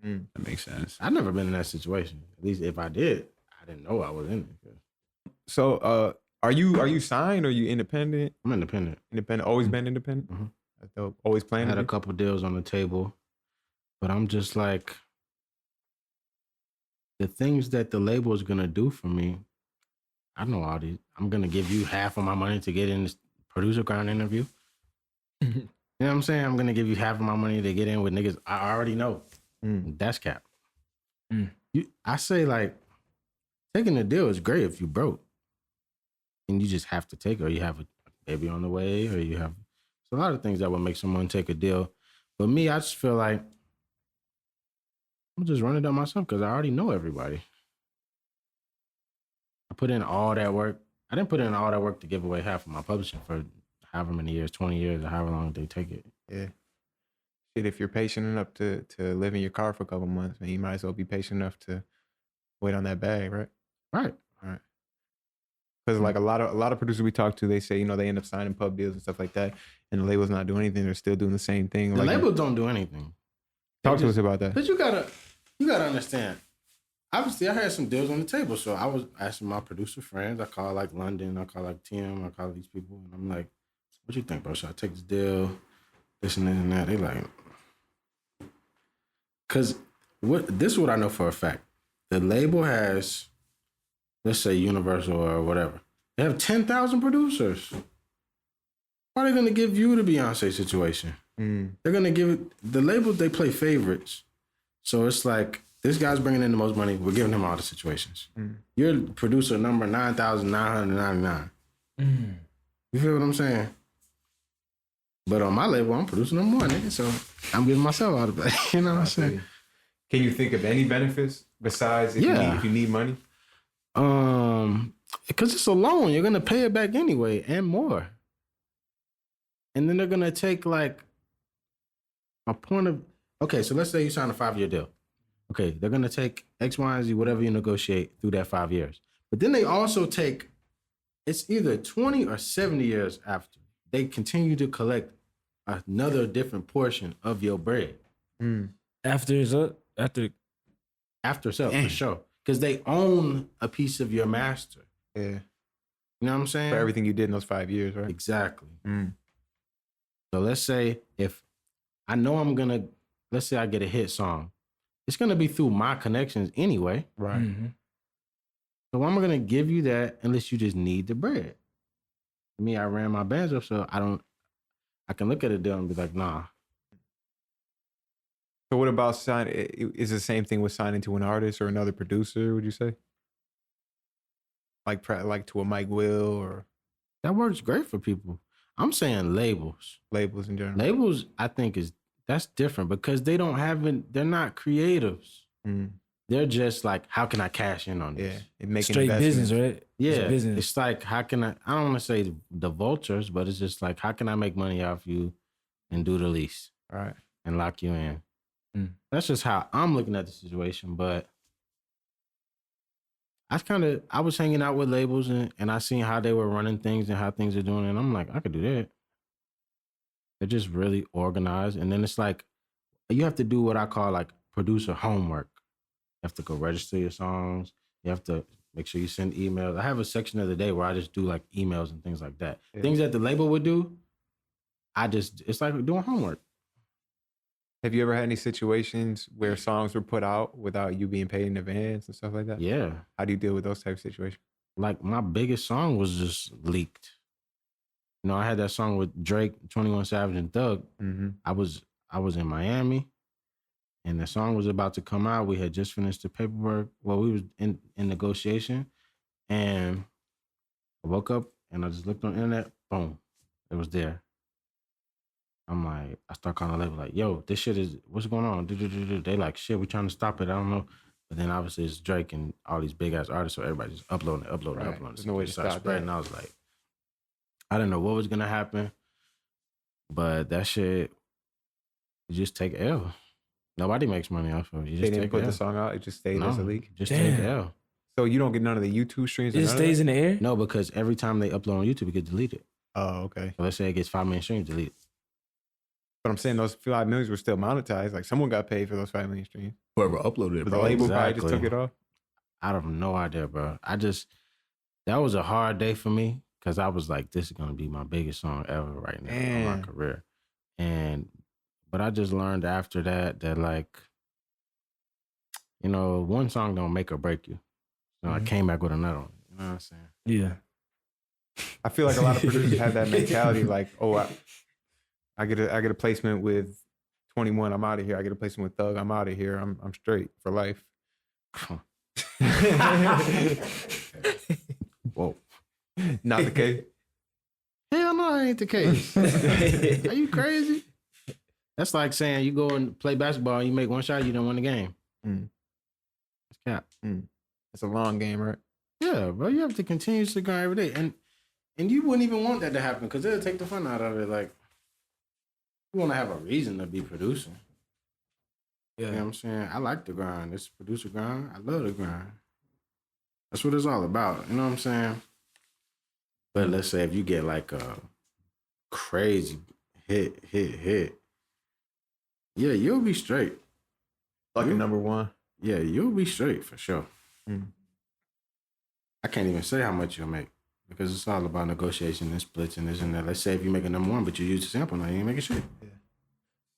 That makes sense. I've never been in that situation. At least if I did, I didn't know I was in it. So, are you signed or are you independent? I'm independent. Independent. Always been independent? That's dope. Always playing? I had a couple deals on the table, but I'm just like, the things that the label is going to do for me, I know all these. I'm going to give you half of my money to get in this Producergrind interview. You know what I'm saying? I'm going to give you half of my money to get in with niggas I already know. That's cap. I say, like, taking the deal is great if you broke. And you just have to take it, or you have a baby on the way, or you have a lot of things that would make someone take a deal. But me, I just feel like I'm just running it up myself because I already know everybody. I put in all that work. I didn't put in all that work to give away half of my publishing for however many years, 20 years, or however long they take it. Yeah. Shit, if you're patient enough to live in your car for a couple months, man, you might as well be patient enough to wait on that bag, right? Right. All right. Because like a lot of producers we talk to, they say, they end up signing pub deals and stuff like that, and the label's not doing anything. They're still doing the same thing. The like, labels don't do anything. Talk to us about that. But you gotta understand. Obviously, I had some deals on the table, so I was asking my producer friends. I call like London, I call like Tim, I call these people, and I'm like, "What you think, bro? Should I take this deal? This and this and that?" They like, because this is what I know for a fact. The label has, let's say Universal or whatever. They have 10,000 producers. Why are they gonna give you the Beyonce situation? They're gonna give it the label. They play favorites, so it's like this guy's bringing in the most money. We're giving him all the situations. You're producer number 9,999. You feel what I'm saying? But on my label, I'm producer number 1, nigga. So I'm giving myself all the money. You know what I'm saying? Can you think of any benefits besides if you need money? Because it's a loan. You're gonna pay it back anyway and more. And then they're gonna take like a point of, okay, so let's say you sign a 5-year deal. Okay, they're gonna take X, Y, and Z, whatever you negotiate through that 5 years. But then they also take, it's either 20 or 70 years after. They continue to collect another different portion of your bread. After it's up? After sale, for sure. Because they own a piece of your master. Yeah. You know what I'm saying? For everything you did in those 5 years, right? Exactly. Mm. So let's say if I know let's say I get a hit song, it's gonna be through my connections anyway. Right. Mm-hmm. So I'm gonna give you that unless you just need the bread. Me, I ran my bands up, so I can look at a deal and be like, nah. So what about sign? Is the same thing with signing to an artist or another producer? Would you say? Like to a Mike Will or That works great for people. I'm saying labels. labels in general? Labels, I think that's different because they're not creatives. Mm. They're just like, how can I cash in on this? Yeah, it making Straight business, right? Yeah, It's business. it's like, how can I don't want to say the vultures, but it's just like, how can I make money off you and do the lease? Right. And lock you in. Mm. That's just how I'm looking at the situation. But I was hanging out with labels and I seen how they were running things and how things are doing. And I'm like, I could do that. They're just really organized. And then it's like, you have to do what I call like producer homework. You have to go register your songs. You have to make sure you send emails. I have a section of the day where I just do like emails and things like that. Yeah. Things that the label would do, it's like doing homework. Have you ever had any situations where songs were put out without you being paid in advance and stuff like that? Yeah. How do you deal with those type of situations? Like my biggest song was just leaked. You know, I had that song with Drake, 21 Savage, and Thug. Mm-hmm. I was in Miami, and the song was about to come out. We had just finished the paperwork. Well, we was in negotiation, and I woke up and I just looked on the internet. Boom, it was there. I'm like, I start calling the label like, yo, this shit is, what's going on? They like, shit, we trying to stop it. I don't know. But then obviously it's Drake and all these big ass artists, so everybody just uploading. There's no way to stop that. And I was like, I didn't know what was gonna happen, but that shit, you just take L. Nobody makes money off of it. You They just didn't take put L. the song out. It just stayed as a leak. Just Damn. take L. So you don't get none of the YouTube streams? It just stays in the air? No, because every time they upload on YouTube, it gets deleted. Oh, okay. So let's say it gets 5 million streams, delete. But I'm saying those 5 million were still monetized. Like someone got paid for those 5 million streams. Whoever uploaded it, But the bro. label probably Exactly. just took it off. I have no idea, bro. That was a hard day for me because I was like, this is gonna be my biggest song ever right now in my Damn. career. But I just learned after that like, you know, one song don't make or break you. So I came back with another one. You know what I'm saying? Yeah. I feel like a lot of producers have that mentality. Like, oh, I get a placement with 21. I'm out of here. I get a placement with Thug. I'm out of here. I'm straight for life. Whoa. Not the case. Hell no, that ain't the case. Are you crazy? That's like saying you go and play basketball and you make one shot, you don't win the game. Mm. That's cap. It's a long game, right? Yeah, bro. You have to continuously grind every day. And you wouldn't even want that to happen because it'll take the fun out of it. Like, you want to have a reason to be producing. Yeah. You know what I'm saying? I like the grind. It's producer grind. I love the grind. That's what it's all about. You know what I'm saying? But let's say if you get like a crazy hit, yeah, you'll be straight. Like a number one. Yeah, you'll be straight for sure. Mm. I can't even say how much you'll make because it's all about negotiation and splits and this and that. Let's say if you make a number one, but you use the sample, now you ain't making shit. Yeah.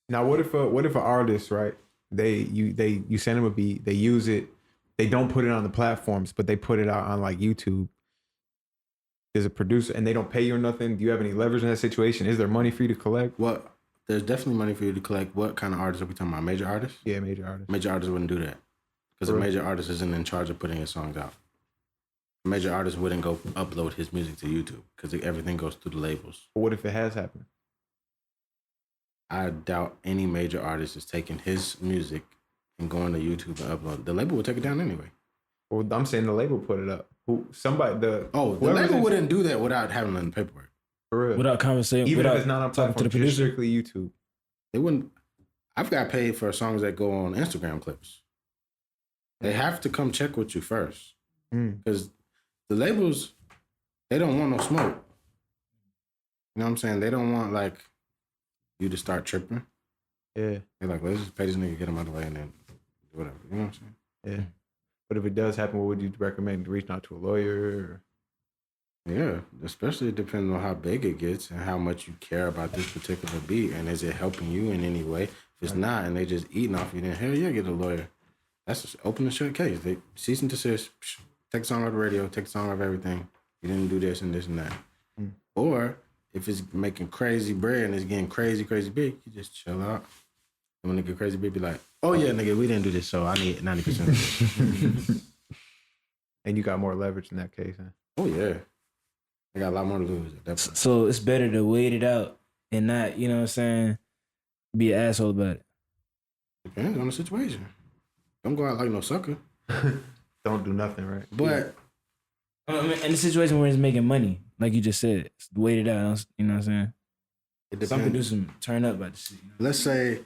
Now, what if an artist, right? You send them a beat, they use it, they don't put it on the platforms, but they put it out on like YouTube. There's a producer and they don't pay you or nothing. Do you have any leverage in that situation? Is there money for you to collect? What? There's definitely money for you to collect. What kind of artists are we talking about? Major artists? Yeah, major artists. Major artists wouldn't do that because a Really? major artist isn't in charge of putting his songs out. A major artist wouldn't go upload his music to YouTube because everything goes through the labels. But what if it has happened? I doubt any major artist is taking his music and going to YouTube and upload. The label would take it down anyway. Well, I'm saying the label put it up. The The label wouldn't do that without having it in the paperwork. For real. Without conversating, Even without if it's not on talking platform, to the just producer. strictly YouTube. They wouldn't. I've got paid for songs that go on Instagram clips. They have to come check with you first because the labels, they don't want no smoke. You know what I'm saying? They don't want like you to start tripping. Yeah, They're like, let's just pay this nigga, get him out of the way, and then whatever. You know what I'm saying? yeah. But if it does happen, what would you recommend? Reaching out to a lawyer? Or? Yeah, especially depending on how big it gets and how much you care about this particular beat, and is it helping you in any way? If it's not, and they just eating off you, then hell yeah, get a lawyer. That's just open and shut case. They cease and desist. Take a song off the radio. Take a song off everything. You didn't do this and this and that. Or if it's making crazy bread and it's getting crazy big, you just chill out. And when it get crazy big, be like, oh yeah, nigga, we didn't do this, so I need 90%. And you got more leverage in that case, huh? Oh yeah. I got a lot more to lose at that point. So it's better to wait it out and not, you know what I'm saying, be an asshole about it. Depends on the situation. Don't go out like no sucker. Don't do nothing, right? But in the situation where it's making money, like you just said, wait it out, you know what I'm saying? it Some depends. producers turn up about the shit. You know? Let's say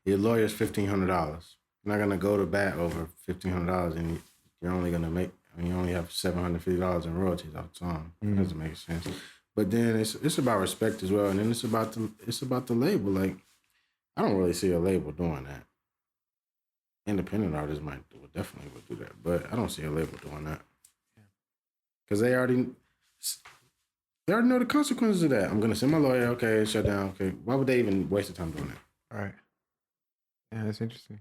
your lawyer's $1,500. You're not gonna go to bat over $1,500, and you're only gonna make. You only have $750 in royalties off the song. That doesn't make sense. But then it's about respect as well, and then it's about the label. Like, I don't really see a label doing that. Independent artists definitely would do that, but I don't see a label doing that because they already know the consequences of that. I'm gonna send my lawyer. Okay, shut down. Okay, why would they even waste the time doing that? All right. Yeah, that's interesting.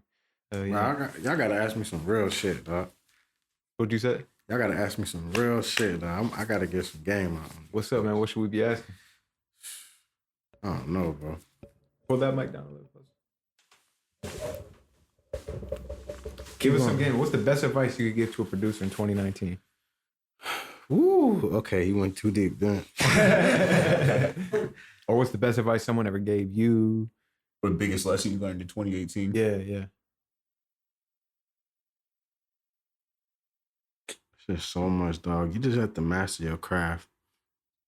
Bro, y'all gotta ask me some real shit, dog. What'd you say? Y'all gotta ask me some real shit, dog. I gotta get some game on. What's up, man? What should we be asking? I don't know, bro. Pull that mic down a little closer. Give us some game. What's the best advice you could give to a producer in 2019? Ooh, okay, he went too deep then. Or what's the best advice someone ever gave you? What the biggest lesson you learned in 2018? Yeah. It's just so much, dog. You just have to master your craft.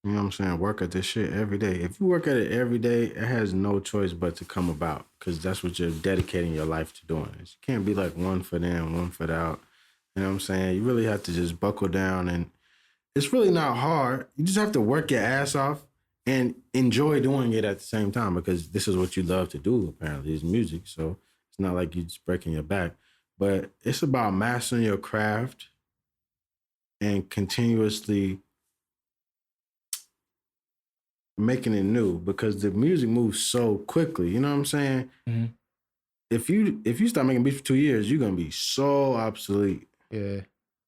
You know what I'm saying? Work at this shit every day. If you work at it every day, it has no choice but to come about because that's what you're dedicating your life to doing. You can't be like one foot in, one foot out. You know what I'm saying? You really have to just buckle down, and it's really not hard. You just have to work your ass off and enjoy doing it at the same time because this is what you love to do, apparently, is music. So it's not like you're just breaking your back. But it's about mastering your craft and continuously making it new because the music moves so quickly. You know what I'm saying? Mm-hmm. If you start making beats for 2 years, you're gonna be so obsolete. Yeah.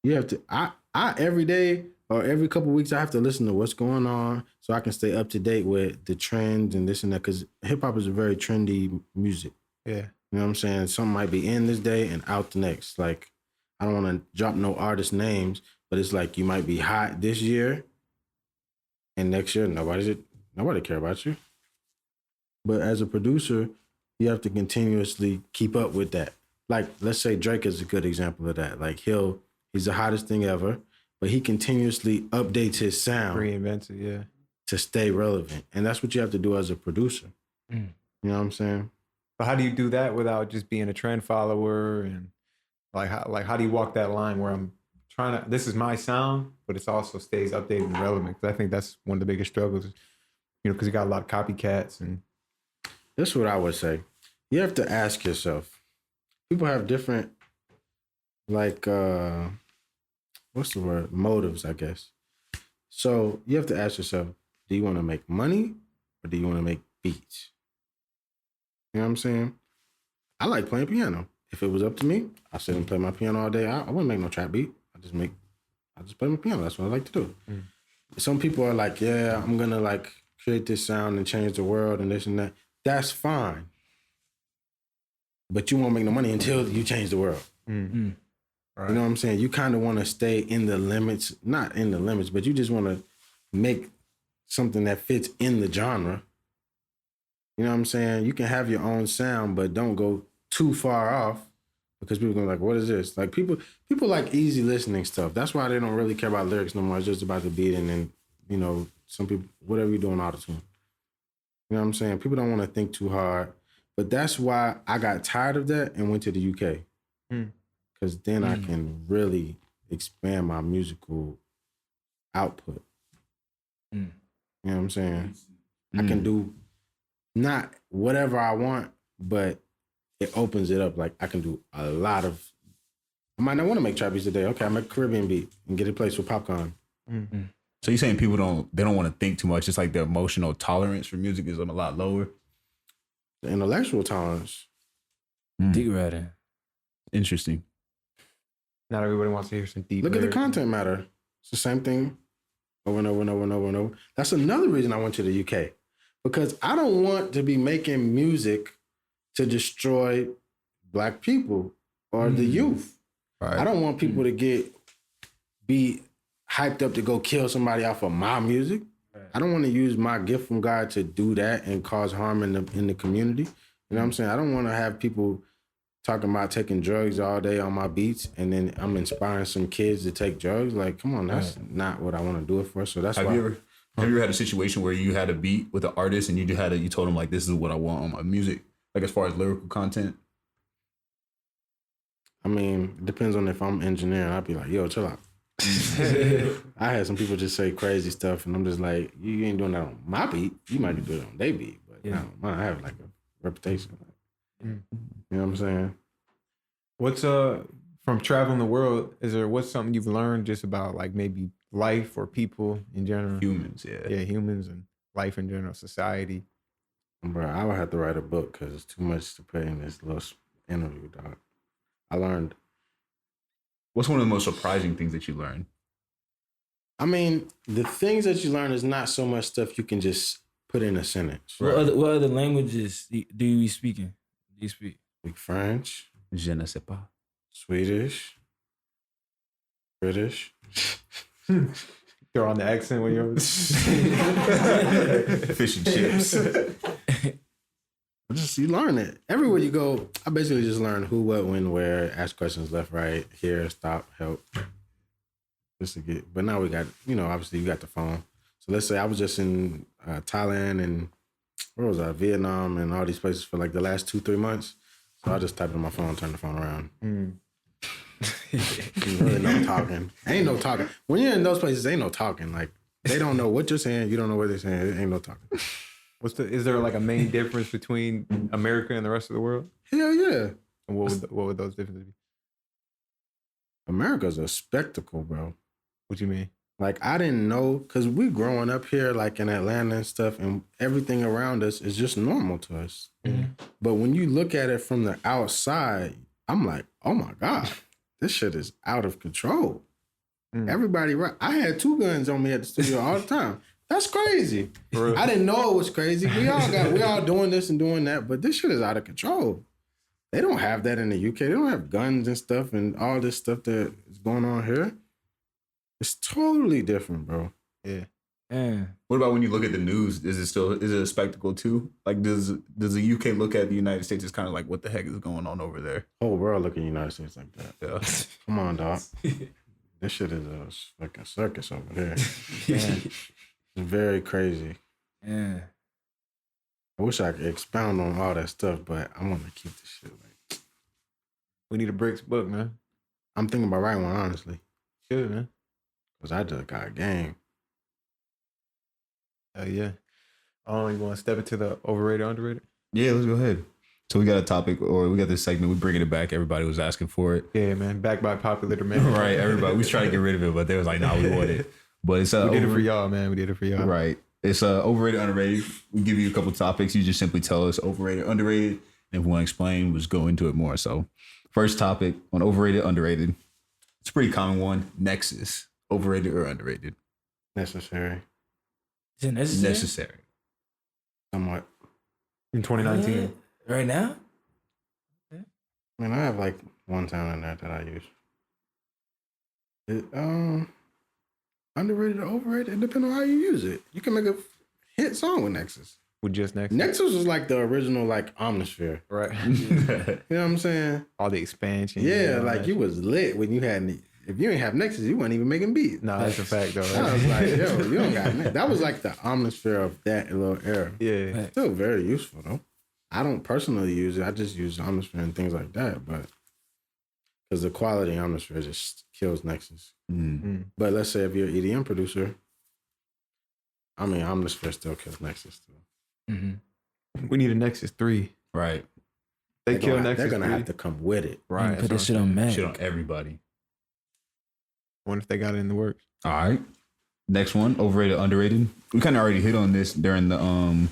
You have to. I every day or every couple of weeks, I have to listen to what's going on so I can stay up to date with the trends and this and that. Because hip hop is a very trendy music. Yeah. You know what I'm saying? Something might be in this day and out the next. Like, I don't want to drop no artist names, but it's like you might be hot this year, and next year nobody care about you. But as a producer, you have to continuously keep up with that. Like, let's say Drake is a good example of that. Like, he's the hottest thing ever, but he continuously updates his sound. Reinvents it, yeah. To stay relevant. And that's what you have to do as a producer. You know what I'm saying? But how do you do that without just being a trend follower? And how do you walk that line where I'm trying to, this is my sound, but it also stays updated and relevant? Because I think that's one of the biggest struggles, because you got a lot of copycats. And that's what I would say. You have to ask yourself. People have different, what's the word? Motives, I guess. So you have to ask yourself, do you want to make money or do you want to make beats? You know what I'm saying? I like playing piano. If it was up to me, I sit and play my piano all day. I wouldn't make no trap beat. I just play my piano. That's what I like to do. Some people are like, yeah, I'm going to create this sound and change the world and this and that. That's fine. But you won't make no money until you change the world. Right. You know what I'm saying? You kind of want to stay in the limits, not in the limits, but you just want to make something that fits in the genre. You know what I'm saying? You can have your own sound, but don't go too far off because people are going to what is this? Like people like easy listening stuff. That's why they don't really care about lyrics no more. It's just about the beat and then, some people, whatever you're doing, auto-tune. You know what I'm saying? People don't want to think too hard. But that's why I got tired of that and went to the UK. Because then I can really expand my musical output. You know what I'm saying? I can do not whatever I want, but it opens it up. Like, I can do a lot of... I might not want to make trap beats today. Okay, I make a Caribbean beat and get it placed with popcorn. So you're saying people don't want to think too much. It's like their emotional tolerance for music is a lot lower. The intellectual tolerance. Dick riding. Interesting. Not everybody wants to hear some deep. Look at the content matter. It's the same thing over and over and over and over and over. That's another reason I went to the UK. Because I don't want to be making music to destroy Black people or the youth. Right. I don't want people to be hyped up to go kill somebody off of my music. Right. I don't want to use my gift from God to do that and cause harm in the community. You know what I'm saying? I don't want to have people talking about taking drugs all day on my beats and then I'm inspiring some kids to take drugs. Like, come on, that's not what I want to do it for. So that's Have you ever had a situation where you had a beat with an artist and you told them like, this is what I want on my music, like as far as lyrical content? I mean, it depends on if I'm engineering. I'd be like, yo, chill out. I had some people just say crazy stuff and I'm just like, you ain't doing that on my beat. You might do it on their beat, but no, I have like a reputation. You know what I'm saying? What's from traveling the world? What's something you've learned just about like maybe life or people in general? Humans, humans and life in general, society. Bro, I would have to write a book because it's too much to put in this little interview, dog. I learned. What's one of the most surprising things that you learned? I mean, the things that you learn is not so much stuff you can just put in a sentence. What other languages do you be speaking? Do you speak? Speak French. Je ne sais pas. Swedish. British. Throw on the accent when you're fish and chips. You learn it. Everywhere you go, I basically just learn who, what, when, where, ask questions left, right, here, stop, help. Just to get, but now we got, obviously you got the phone. So let's say I was just in Thailand and where was I? Vietnam and all these places for like the last 2-3 months. So I just type it on my phone, turn the phone around. Really no talking. Ain't no talking. When you're in those places, ain't no talking. Like they don't know what you're saying. You don't know what they're saying. It ain't no talking. Is there like a main difference between America and the rest of the world? Hell yeah. And what would those differences be? America's a spectacle, bro. What you mean? Like I didn't know, cause we growing up here, like in Atlanta and stuff, and everything around us is just normal to us. Mm-hmm. But when you look at it from the outside, I'm like, oh my God, this shit is out of control. Everybody, I had 2 guns on me at the studio all the time. That's crazy. I didn't know it was crazy. We all doing this and doing that, but this shit is out of control. They don't have that in the UK. They don't have guns and stuff and all this stuff that is going on here. It's totally different, bro. Yeah. What about when you look at the news? Is it a spectacle too? Like does the UK look at the United States as kind of like what the heck is going on over there? Whole world look at the United States like that. Yeah. Come on, dog. This shit is like a circus over there. It's very crazy. Yeah. I wish I could expound on all that stuff, but I want to keep this shit like. We need a Bricks book, man. I'm thinking about writing one, honestly. Good, man. Cause I just got a game. Yeah. You want to step into the overrated, underrated? Yeah, let's go ahead. So we got a topic, or we got this segment. We're bringing it back. Everybody was asking for it. Yeah, man. Backed by popular demand. Right. Everybody. We was trying to get rid of it, but they was like, "Nah, we want it." But it's we did it for y'all, man. We did it for y'all. Right. It's overrated, underrated. We give you a couple topics. You just simply tell us overrated, underrated, and if we want to explain, we'll just go into it more. So, first topic on overrated, underrated. It's a pretty common one. Nexus. Overrated or underrated? Necessary. Is it necessary? Necessary. Somewhat. In 2019. Right now? I mean, I have like one sound in there that I use. Underrated or overrated, it depends on how you use it. You can make a hit song with Nexus. With just Nexus? Nexus was like the original like Omnisphere. Right. You know what I'm saying? All the expansion. Yeah, like you was lit when you had... If you ain't have Nexus, you weren't even making beats. No, that's a fact, though. Right? I was like, yo, you don't got Nexus. That was like the Omnisphere of that little era. Yeah. Still very useful, though. I don't personally use it. I just use Omnisphere and things like that, but because the quality of Omnisphere just kills Nexus. Mm-hmm. But let's say if you're an EDM producer, I mean, Omnisphere still kills Nexus, too. Mm-hmm. We need a Nexus 3. Right. They kill Nexus 3. They're going to have to come with it. Right. Put this shit on Mac. Shit on everybody. I wonder if they got it in the works. All right. Next one, overrated, underrated. We kind of already hit on this during the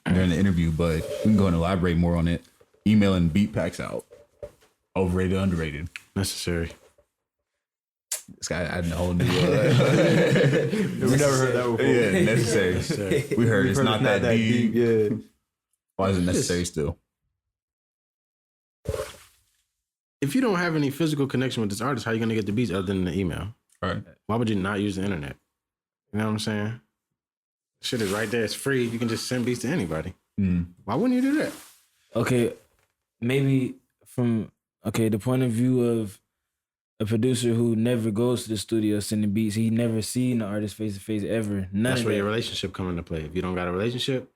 interview, but we can go and elaborate more on it. Emailing beat packs out. Overrated, underrated. Necessary. This guy adding a whole new. We never heard that before. Yeah, necessary. We heard it's not that deep. Yeah. Why is it necessary still? If you don't have any physical connection with this artist, how are you going to get the beats other than the email? Right. Why would you not use the internet? You know what I'm saying? Shit is right there. It's free. You can just send beats to anybody. Why wouldn't you do that? Okay, maybe from the point of view of a producer who never goes to the studio sending beats, he never seen the artist face to face ever. That's where your relationship come into play. If you don't got a relationship,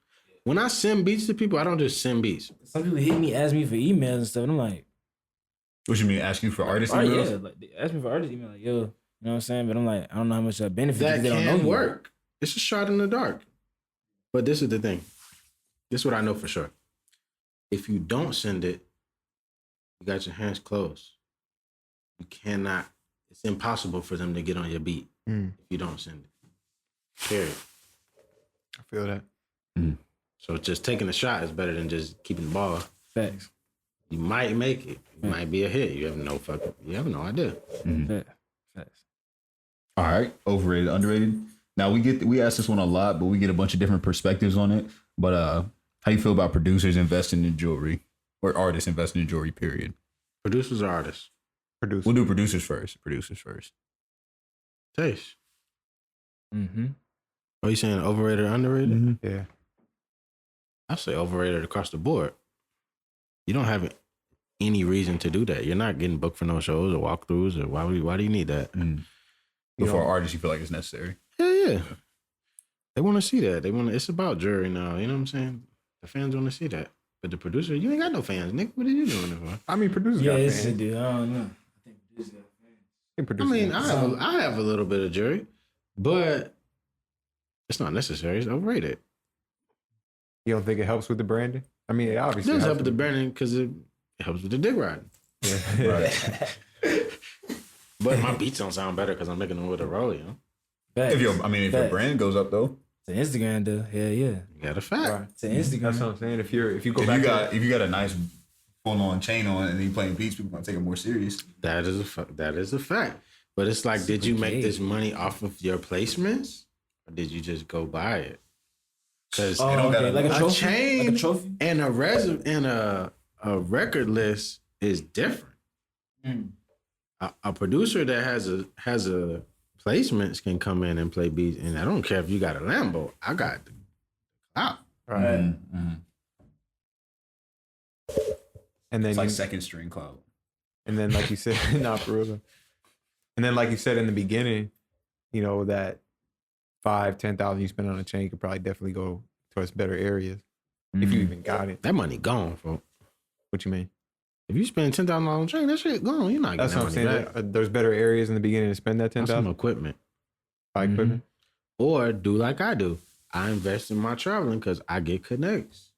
when I send beats to people, I don't just send beats. Some people hit me, ask me for emails and stuff, and I'm like, what you mean? Ask you for artist emails? Yeah, like, they ask me for artist email, like, yo, you know what I'm saying? But I'm like, I don't know how much that benefits. That they don't know can you. work. It's a shot in the dark. But this is the thing. This is what I know for sure. If you don't send it, you got your hands closed. You cannot. It's impossible for them to get on your beat if you don't send it. Period. I feel that. So just taking a shot is better than just keeping the ball. Facts. You might make it. It might be a hit. You have no idea. Facts. All right, overrated, underrated. Now we ask this one a lot, but we get a bunch of different perspectives on it. But how you feel about producers investing in jewelry or artists investing in jewelry? Period. Producers or artists? Producers. We'll do producers first. Taste. Mm-hmm. Are you saying overrated or underrated? Yeah. I say overrated across the board. You don't have any reason to do that. You're not getting booked for no shows or walkthroughs. Or why do you need that? But for artists, you feel like it's necessary. Yeah. They want to see that. It's about jury now. You know what I'm saying? The fans want to see that. But the producer, you ain't got no fans, Nick. What are you doing it for? I mean, producers got fans. Dude. I don't know. I think producers got fans. I have a little bit of jury, but it's not necessary. It's overrated. You don't think it helps with the branding? I mean, it obviously It does helps help with the branding because it helps with the dick riding. Yeah. Right. But my beats don't sound better because I'm making them with a roll, you know? Facts. If your brand goes up though, to Instagram though, yeah. You got a fact. Right. To Instagram. That's what I'm saying. If you go if back, you got a nice full on chain on and then you playing beats, people gonna take it more serious. That is a fact. But it's like, did you make this money off of your placements, or did you just go buy it? Because like a trophy? chain Like a trophy? and a record list is different. A producer that has a placements can come in and play beats, and I don't care if you got a Lambo. I got the clout. right? And then It's like second string cloud. And then, like you said, not for real. And then, like you said in the beginning, you know, that 5,000-10,000 you spend on a chain could probably definitely go towards better areas if you even got it. That money gone, folks. What you mean? If you spend $10,000 on a chain, that shit gone. You're not getting That's that what I'm money saying. back. There's better areas in the beginning to spend that That's some $10,000. equipment. Buy equipment. Or do like I do. I invest in my traveling because I get connects.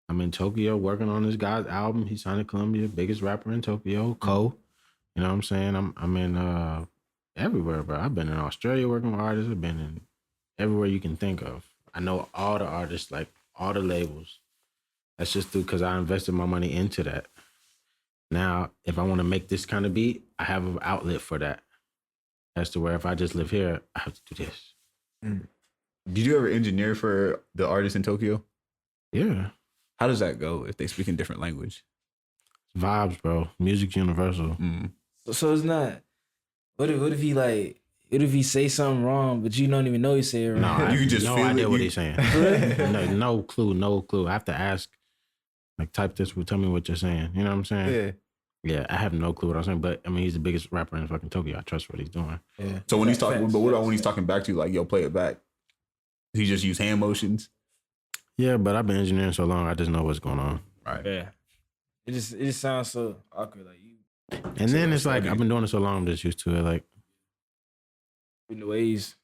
I'm in Tokyo working on this guy's album. He signed to Columbia, biggest rapper in Tokyo, Quay. You know what I'm saying? I'm in everywhere, bro. I've been in Australia working with artists. I've been in everywhere you can think of. I know all the artists, like all the labels. That's just because I invested my money into that. Now, if I want to make this kind of beat, I have an outlet for that. As to where if I just live here, I have to do this. Did you ever engineer for the artists in Tokyo? Yeah. How does that go if they speak in different language? Vibes, bro. Music's universal. So it's not. What if he say something wrong, but you don't even know he say it wrong? No, You can just no feel idea it. what he's saying. no clue. I have to ask, like, type this, tell me what you're saying. You know what I'm saying? Yeah, I have no clue what I'm saying, but I mean, he's the biggest rapper in fucking Tokyo. I trust what he's doing. Yeah. So when he's talking, but what about when he's talking back to you, like, yo, play it back? Does he just use hand motions? Yeah, but I've been engineering so long, I just know what's going on. Right. Yeah. It just sounds so awkward. Like you And then it's like, I've been doing it so long, I'm just used to it. Like, in the ways.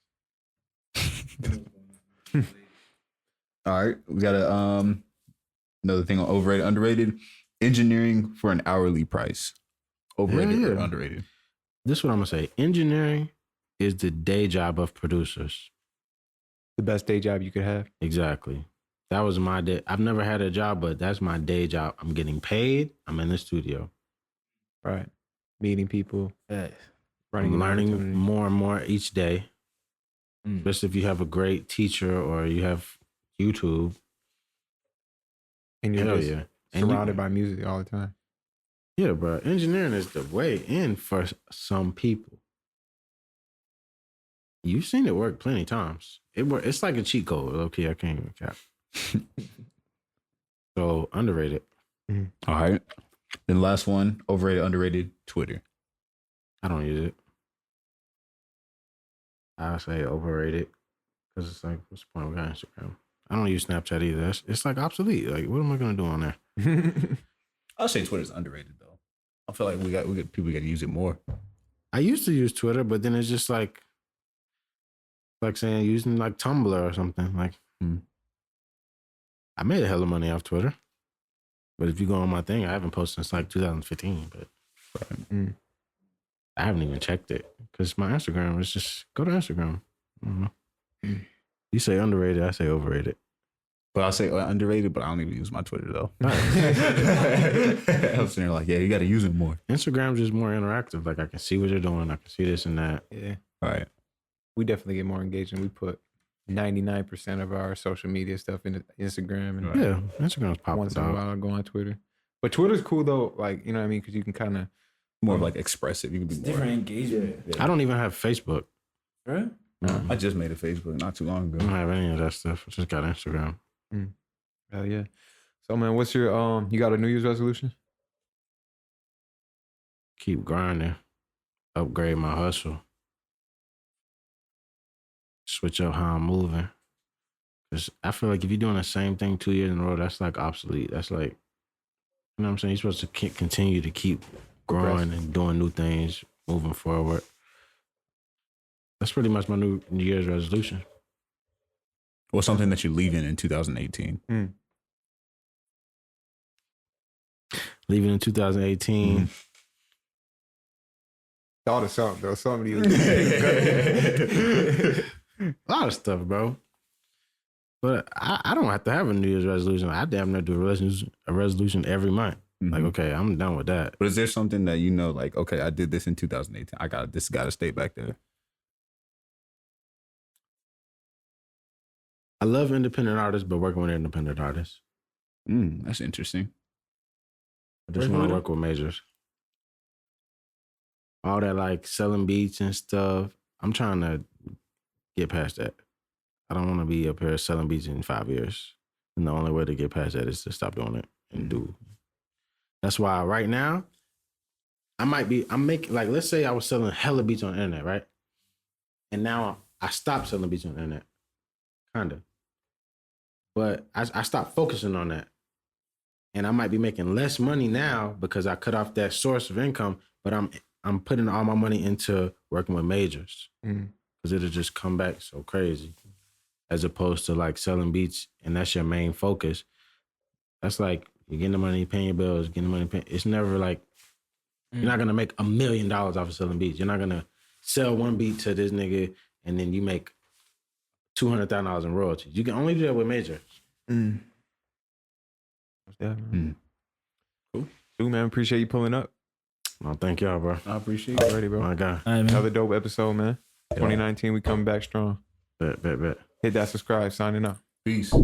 All right. We got another thing on overrated, underrated. Engineering for an hourly price. Overrated or underrated? this is what I'm going to say. Engineering is the day job of producers. The best day job you could have. Exactly. That was my day. I've never had a job, but that's my day job. I'm getting paid. I'm in the studio. Right. Meeting people. Yes. Running I'm learning more and more each day. Especially if you have a great teacher or you have YouTube. And you're just surrounded by music all the time. Yeah, bro. Engineering is the way in for some people. You've seen it work plenty of times. It's like a cheat code. Okay, I can't even cap. So underrated. All right. Then last one, overrated, underrated, Twitter. I don't use it. I say overrated because it's like, what's the point? We got Instagram. I don't use Snapchat either. It's like obsolete. Like, what am I gonna do on there? I'll say Twitter's underrated though. I feel like we got people got to use it more. I used to use Twitter, but then it's just like saying using like Tumblr or something. Like, I made a hell of money off Twitter, but if you go on my thing, I haven't posted since like 2015. But I haven't even checked it because my Instagram is just go to Instagram. You say underrated, I say overrated. But I'll say underrated, but I don't even use my Twitter though. I was sitting there like, yeah, you got to use it more. Instagram's just more interactive. Like I can see what you're doing. I can see this and that. Yeah. All right. We definitely get more engagement. We put 99% of our social media stuff in Instagram. And yeah, Instagram's popping. Once in a while, I go on Twitter. But Twitter's cool though. Like, you know what I mean? Because you can kind of more like expressive. You can be more different engagement. I don't even have Facebook. Right? No. I just made a Facebook not too long ago. I don't have any of that stuff. I just got Instagram. Hell yeah. So man, what's your you got a New Year's resolution? Keep grinding. Upgrade my hustle. Switch up how I'm moving. Because I feel like if you're doing the same thing 2 years in a row, that's like obsolete. That's like, you know what I'm saying? You're supposed to continue to keep growing and doing new things, moving forward. That's pretty much my New Year's resolution. Well, something that you're leaving in 2018. Leaving in 2018. Thought of something though. Somebody A lot of stuff, bro. But I don't have to have a New Year's resolution. I damn near do a resolution every month. Like, okay, I'm done with that. But is there something that you know, like, okay, I did this in 2018. This got to stay back there. I love independent artists, but working with independent artists. That's interesting. I just want to work with majors. All that like selling beats and stuff. I'm trying to get past that. I don't want to be up here selling beats in 5 years. And the only way to get past that is to stop doing it and do. That's why right now, I'm making, like, let's say I was selling hella beats on the internet, right? And now I stopped selling beats on the internet. Kind of. But I stopped focusing on that. And I might be making less money now because I cut off that source of income, but I'm putting all my money into working with majors. Because it'll just come back so crazy. As opposed to like selling beats and that's your main focus. That's like you're getting the money, paying your bills, getting the money, it's never like, you're not going to make $1 million off of selling beats. You're not going to sell one beat to this nigga and then you make $200,000 in royalties. You can only do that with majors. Yeah, cool. Dude, man, appreciate you pulling up. No, thank y'all, bro. I appreciate it. Already, bro. My guy. All right, man. Another dope episode, man. 2019, we coming back strong. Bet. Hit that subscribe, signing up. Peace.